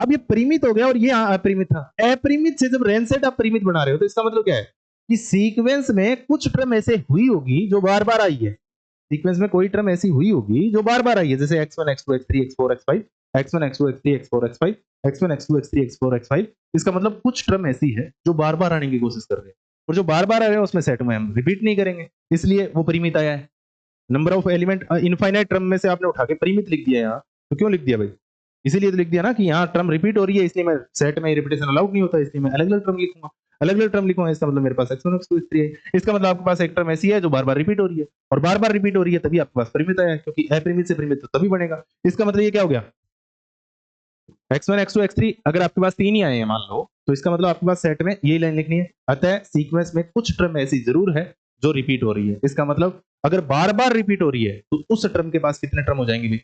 अब ये परिमित हो गया और ये अपरिमित था। अपरिमित से जब रेंज सेट आप परिमित बना रहे हो तो इसका मतलब क्या है कि सीक्वेंस में कुछ टर्म ऐसे हुई होगी जो बार बार आई है। सीक्वेंस में कोई टर्म ऐसी हुई होगी जो बार बार आई है, जैसे x1 x2 x3 x4 x5, x1 x2 x3 x4 x5, x1 x2 x3 x4 x5। इसका मतलब कुछ टर्म ऐसी है जो बार बार आने की कोशिश कर रहे हैं, और जो बार बार आ रहे हैं उसमें सेट में हम रिपीट नहीं करेंगे, इसलिए वो परिमित आया है। Number of element infinite term में से आपने उठा के परिमित लिख दिया यहाँ, तो क्यों लिख दिया भाई, इसीलिए तो लिख दिया ना कि यहाँ टर्म रिपीट हो रही है, इसलिए मैं सेट में रिपीटेशन अलाउड नहीं होता, इसलिए मैं अलग अलग टर्म लिखूंगा, अलग अलग टर्म लिखूंगा। इसका मतलब मेरे पास x1 x2 x3 है, इसका मतलब आपके पास एक टर्म ऐसी है जो बार बार रिपीट हो रही है, और बार बार रिपीट हो रही है तभी आपके पास परिमित आया है, क्योंकि अपरिमित से परिमित तो तभी बनेगा। इसका मतलब ये क्या हो गया, x1 x2 x3 अगर आपके पास तीन ही आए हैं मान लो, तो इसका मतलब आपके पास सेट में यही लाइन लिखनी है, अतः सीक्वेंस में कुछ टर्म ऐसी जरूर है जो रिपीट हो रही है। इसका मतलब अगर बार बार रिपीट हो रही है तो उस टर्म के पास कितने टर्म हो जाएंगे,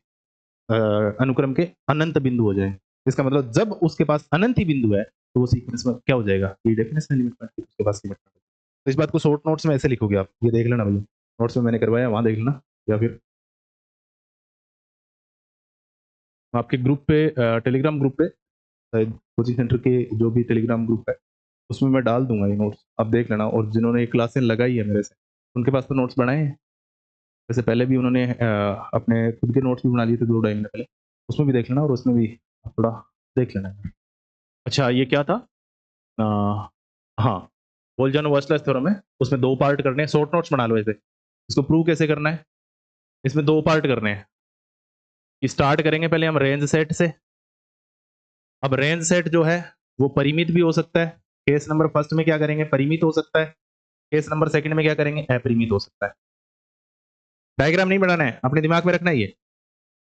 अनुक्रम के अनंत बिंदु हो जाएंगे। इसका मतलब जब उसके पास अनंत ही बिंदु है तो वो सीक्वेंस में क्या हो जाएगा, ये डेफिनेशन लिमिट पॉइंट उसके पास लिमिट। तो इस बात को शॉर्ट नोट्स में ऐसे लिखोगे आप, ये देख लेना भैया, नोट्स में मैंने करवाया वहां देख लेना, या फिर आपके ग्रुप पे, टेलीग्राम ग्रुप पे, शायद कोचिंग सेंटर के जो भी टेलीग्राम ग्रुप है उसमें मैं डाल दूंगा ये नोट्स, आप देख लेना। और जिन्होंने ये क्लासें लगाई है मेरे से उनके पास तो नोट्स बनाए हैं, वैसे पहले भी उन्होंने अपने खुद के नोट्स भी बना लिए थे 2 ढाई महीने पहले, उसमें भी देख लेना और उसमें भी थोड़ा देख लेना। अच्छा ये क्या था, आ, हाँ, बोल्जानो वर्सलेस थ्योरम है, उसमें 2 पार्ट करने हैं, शॉर्ट नोट्स बना लो ऐसे। इसको प्रूव कैसे करना है, इसमें 2 पार्ट करने हैं। स्टार्ट करेंगे पहले हम रेंज सेट से। अब रेंज सेट जो है वो परिमित भी हो सकता है, केस नंबर फर्स्ट में क्या करेंगे, परिमित हो सकता है, केस नंबर सेकंड में क्या करेंगे, अपरिमित हो सकता है। डायग्राम नहीं बनाना है, अपने दिमाग में रखना है, ये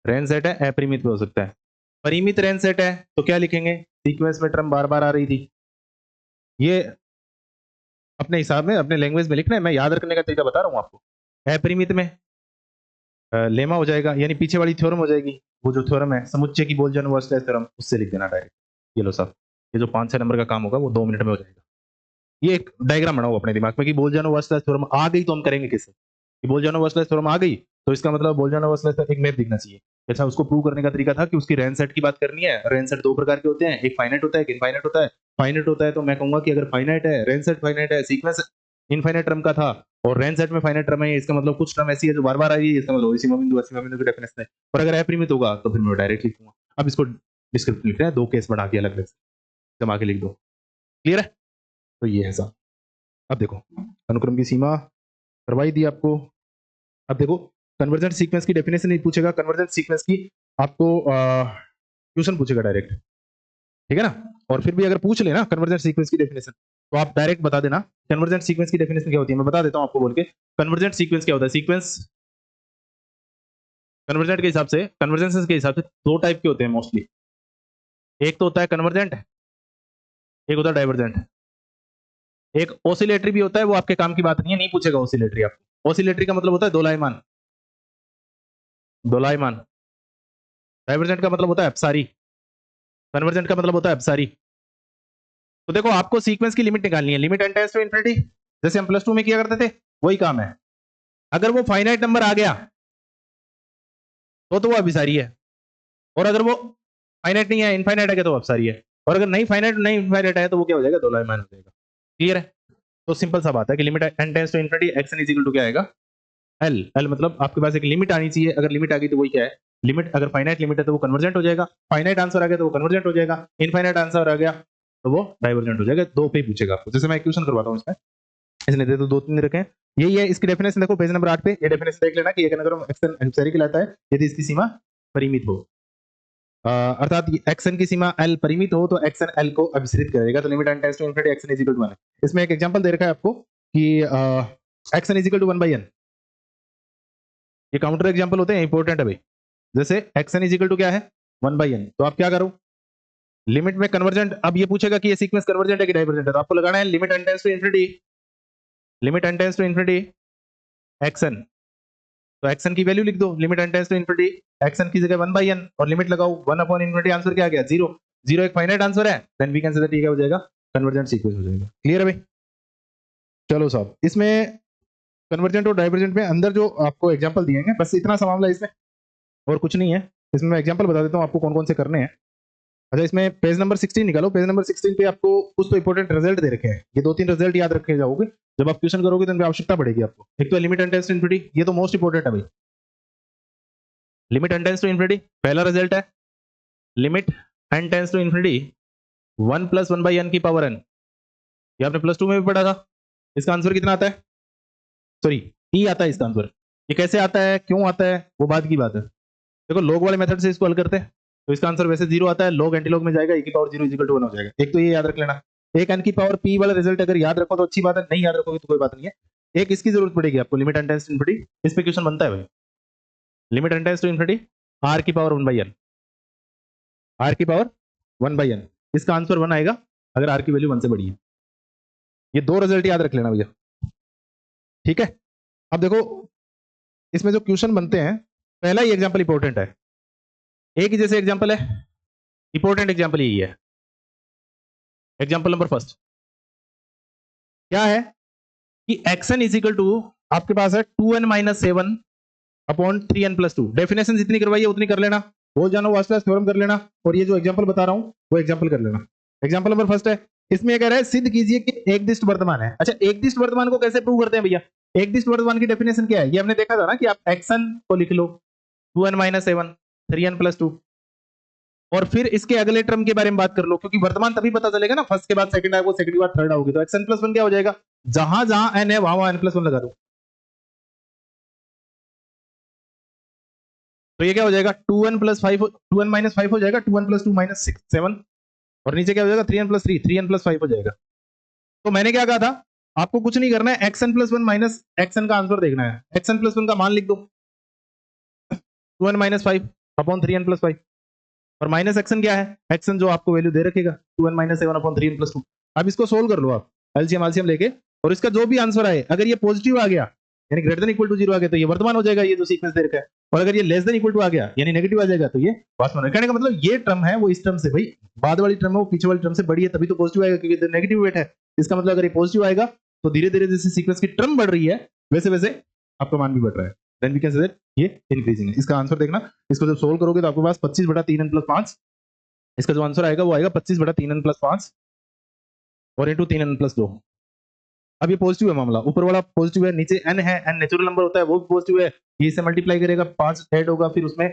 रेंज सेट है, अपरिमित भी हो सकता है। परिमित रेंज सेट है तो क्या लिखेंगे, सीक्वेंस में टर्म बार बार आ रही थी, ये अपने हिसाब में अपने लैंग्वेज में लिखना है, मैं याद रखने का तरीका बता रहा हूँ आपको। अपरिमित में लेमा हो जाएगा, यानी पीछे वाली थ्योरम हो जाएगी, वो जो थ्योरम है समुच्चय की बोल्जन वर्सलेस थ्योरम, उससे लिख देना डायरेक्ट। ये लो साहब, ये जो 5-6 नंबर का काम होगा वो 2 मिनट में हो जाएगा। ये एक डायग्राम बनाओ अपने दिमाग में कि बोल्जन वर्सलेस थ्योरम आ गई तो हम करेंगे किससे, कि बोल्जन वर्सलेस थ्योरम आ गई तो इसका मतलब बोल्जन वर्सलेस एक मैप दिखना चाहिए। अच्छा, उसको प्रूव करने का तरीका था कि उसकी रेंज सेट की बात करनी है। रेंज सेट 2 प्रकार के होते हैं, एक फाइनाइट होता है, एक इनफाइनाइट होता है। फाइनाइट होता है तो मैं कहूंगा कि अगर फाइनाइट है, रेंज सेट फाइनाइट है, सीक्वेंस इनफाइनाइट टर्म का था और रेंज सेट में फाइनाइट टर्म है, इसका मतलब कुछ टर्म ऐसी है जो बार बार आ रही है, इसका मतलब सीमा बिंदु असीमा बिंदु की डेफिनेशन है। और अगर अपरिमित होगा तो फिर मैं डायरेक्ट लिखूंगा। अब इसको डिस्क्रिप्टिव लिख रहे हैं, 2 केस बना के अलग अलग जमा के लिख दो, क्लियर है। तो ये है साहब, अब देखो अनुक्रम की सीमा करवाई दी आपको। अब देखो कन्वर्जेंट सीक्वेंस की डेफिनेशन नहीं पूछेगा, कन्वर्जेंट सीक्वेंस की आपको क्वेश्चन पूछेगा डायरेक्ट, ठीक है ना। और फिर भी अगर पूछ लेना कन्वर्जेंट सीक्वेंस की डेफिनेशन तो आप डायरेक्ट बता देना कन्वर्जेंट सीक्वेंस की डेफिनेशन क्या होती है। मैं बता देता हूं आपको बोल के, कन्वर्जेंट सीक्वेंस क्या होता है। सीक्वेंस कन्वर्जेंट के हिसाब से, कन्वर्जेंस के हिसाब से 2 टाइप के होते हैं मोस्टली। एक तो होता है कन्वर्जेंट एक होता है डाइवर्जेंट, एक ओसिलेटरी भी होता है, वो आपके काम की बात नहीं है, नहीं पूछेगा ओसिलेटरी आपको। ओसिलेटरी का मतलब होता है दोलायमान, दोलायमान। डाइवर्जेंट का मतलब होता है अपसारी, कन्वर्जेंट का मतलब होता है अपसारी। तो देखो आपको सीक्वेंस की लिमिट निकालनी है, limit N tends to infinity, जैसे हम प्लस 2 में किया करते थे, वही काम है। अगर वो फाइनाइट नंबर आ गया तो वो अभिसारी है, और अगर वो फाइनाइट नहीं है, इनफाइनाइट है, तो वो अपसारी है। और अगर नहीं फाइनाइट नहीं इनफाइनाइट है तो वो क्या हो जाएगा, दोलायमान हो जाएगा। क्लियर है? तो सिंपल सा बात है कि limit N tends to infinity X N is equal to क्या आएगा, एल। एल मतलब आपके पास एक लिमिट आनी चाहिए, अगर लिमिट आ गई तो वही क्या है, लिमिट। अगर फाइनाइट लिमिट है तो वो कन्वर्जेंट हो जाएगा, फाइनाइट आंसर आ गया तो वो कन्वर्जेंट हो जाएगा, इनफाइनाइट आंसर आ गया तो वो डाइवर्जेंट हो जाएगा। दो पे पूछेगा आपको। जैसे मैं इक्वेशन करवाता हूँ इसमें, इसने दे तो दो तीन रखे हैं, यही है इसकी डेफिनेशन। देखो पेज नंबर 8 पे ये डेफिनेशन देख लेना कि एक अगर एक्सन एल्पसारी कहलाता है यदि इसकी सीमा परिमित हो, अर्थात एक्सन की सीमा एल परिमित हो तो एक्सन एल को अभिसरित करेगा। तो limit N tends to infinity x n is equal to 1 है। इसमें एक एग्जांपल दे रखा है आपको कि action is equal to 1/n। ये काउंटर एग्जांपल होते हैं, इंपॉर्टेंट है भाई। जैसे एक्सन इज इक्वल टू क्या है, 1/n, तो आप क्या करो, लिमिट में कन्वर्जेंट। अब ये पूछेगा कि ये सीक्वेंस कन्वर्जेंट है कि डाइवर्जेंट है, तो आपको लगाना है limit N tends to infinity, limit N tends to infinity x n. तो एक्सन की वैल्यू लिख दो, limit N tends to infinity x n की जगह 1/n, और लिमिट लगाओ 1/इन्फिनिटी। आंसर क्या आ गया, 0। 0 एक फाइनाइट आंसर है, then we can say that ये क्या हो जाएगा, कन्वर्जेंट सीक्वेंस हो जाएगा। क्लियर है भाई? चलो साहब, इसमें कन्वर्जेंट और डाइवर्जेंट में अंदर जो आपको एग्जांपल दिए हैं, बस इतना सा मामला है इसमें, और कुछ नहीं है। इसमें मैं एग्जांपल बता देता हूँ आपको कौन कौन से करने हैं। अच्छा, इसमें पेज नंबर 16 निकालो। पेज नंबर 16 पे आपको कुछ तो इंपॉर्टेंट रिजल्ट दे रखे हैं, ये दो तीन रिजल्ट याद रखे जाओगे जब आप क्वेश्चन करोगे तो इनकी आवश्यकता पड़ेगी आपको। एक तो limit N tends to infinity, ये तो मोस्ट इंपॉर्टेंट है भाई। Limit N tends to infinity पहला रिजल्ट है, limit N tends to infinity 1 + 1/n की पावर n। ये आपने प्लस 2 में भी पढ़ा था। इसका आंसर कितना आता है, सॉरी ई आता है इसका आंसर। ये कैसे आता है, क्यों आता है, वो बाद की बात है। देखो लॉग वाले मेथड से इसको हल करते हैं तो इसका आंसर वैसे 0 आता है, लॉग एंटी लॉग में जाएगा, e की पावर 0 = 1 हो जाएगा। एक तो ये याद रख लेना। एक n की पावर p वाला रिजल्ट अगर याद रखो तो अच्छी बात है, नहीं याद रखोगे तो कोई बात नहीं है। एक इसकी जरूरत पड़ेगी आपको, limit N tends to infinity, इस पे क्वेश्चन बनता है भाई। Limit N tends to infinity r की पावर 1/n, r की पावर 1/n, इसका आंसर 1 आएगा अगर r की वैल्यू 1 से बड़ी है। ये दो रिजल्ट याद रख लेना भैया, ठीक है? अब देखो इसमें जो क्वेश्चन बनते हैं, पहला ही एग्जांपल इंपॉर्टेंट है, एक ही जैसे एग्जांपल है, इंपॉर्टेंट एग्जांपल यही है। एग्जांपल नंबर फर्स्ट क्या है कि एक्सन इज इक्वल टू आपके पास है 2n - 7 अपॉन 3n + 2। डेफिनेशन जितनी करवाई है उतनी कर लेना, हो जानो वास्ता थ्योरम कर लेना, और ये जो एग्जांपल बता रहा हूं वो एग्जांपल कर लेना। एग्जांपल नंबर फर्स्ट है, इसमें ये कह रहा है सिद्ध कीजिए कि एक दिष्ट वर्तमान है। अच्छा, एक दिष्ट वर्तमान को कैसे प्रूव करते हैं भैया? एक दिष्ट वर्तमान की डेफिनेशन क्या है, ये हमने देखा था ना कि आप एक्सन को लिख लो 2n - 7 3n + 2, और फिर इसके अगले टर्म के बारे में बात कर लो, क्योंकि वर्तमान तभी पता चलेगा ना, फर्स्ट के बाद सेकंड आएगा, सेकंड के बाद थर्ड आओगे, तो एक्सन + 1 क्या हो जाएगा, जहां जहां n है वहां वहां n + 1 लगा दो। तो ये क्या हो जाएगा, 2n + 5 2n - 5 हो जाएगा, 2n + 2 - 6 7, और नीचे क्या हो जाएगा 3n + 3 3n + 5 हो जाएगा। तो मैंने क्या कहा था, आपको कुछ नहीं करना है, xn + 1 माइनस xn का आंसर देखना है। xn + 1 का मान लिख दो, 2n - 5 अपॉन 3n + 5, और माइनस एक्शन क्या है, एक्शन जो आपको वैल्यू दे रखेगा 2n - 7 अपॉन 3n + 2। अब इसको सोल्व कर लो आप एलसीएम लेके, और इसका जो भी आंसर आए, अगर ये पॉजिटिव आ गया यानी ग्रेटर देन इक्वल टू 0 आ गया तो ये वर्तमान हो जाएगा, ये जो सीक्वेंस दे रखा है। और अगर ये लेस देन इक्वल टू आ गया यानी नेगेटिव आ जाएगा तो ये वर्तमान। कहने का मतलब ये टर्म है वो इस टर्म से, भाई बाद वाली टर्म है वो पीछे वाली टर्म से बड़ी है, तभी तो पॉजिटिव आएगा, क्योंकि नेगेटिव वेट है। इसका मतलब अगर ये पॉजिटिव आएगा तो धीरे धीरे जैसे सीक्वेंस की टर्म बढ़ रही है वैसे वैसे आपका मान भी बढ़ रहा है, then we can say that ये इंक्रीजिंग है। इसका आंसर देखना, इसको जब सोल्व करोगे तो आपके पास 25/3n + 5, इसका जो आंसर आएगा वो आएगा 25/3n + 5 और इंटू 3n + 2। अब ये पॉजिटिव है मामला, ऊपर वाला पॉजिटिव है, नीचे n है, n नेचुरल नंबर होता है वो भी पॉजिटिव है, ये इससे मल्टीप्लाई करेगा 5 ऐड होगा, फिर उसमें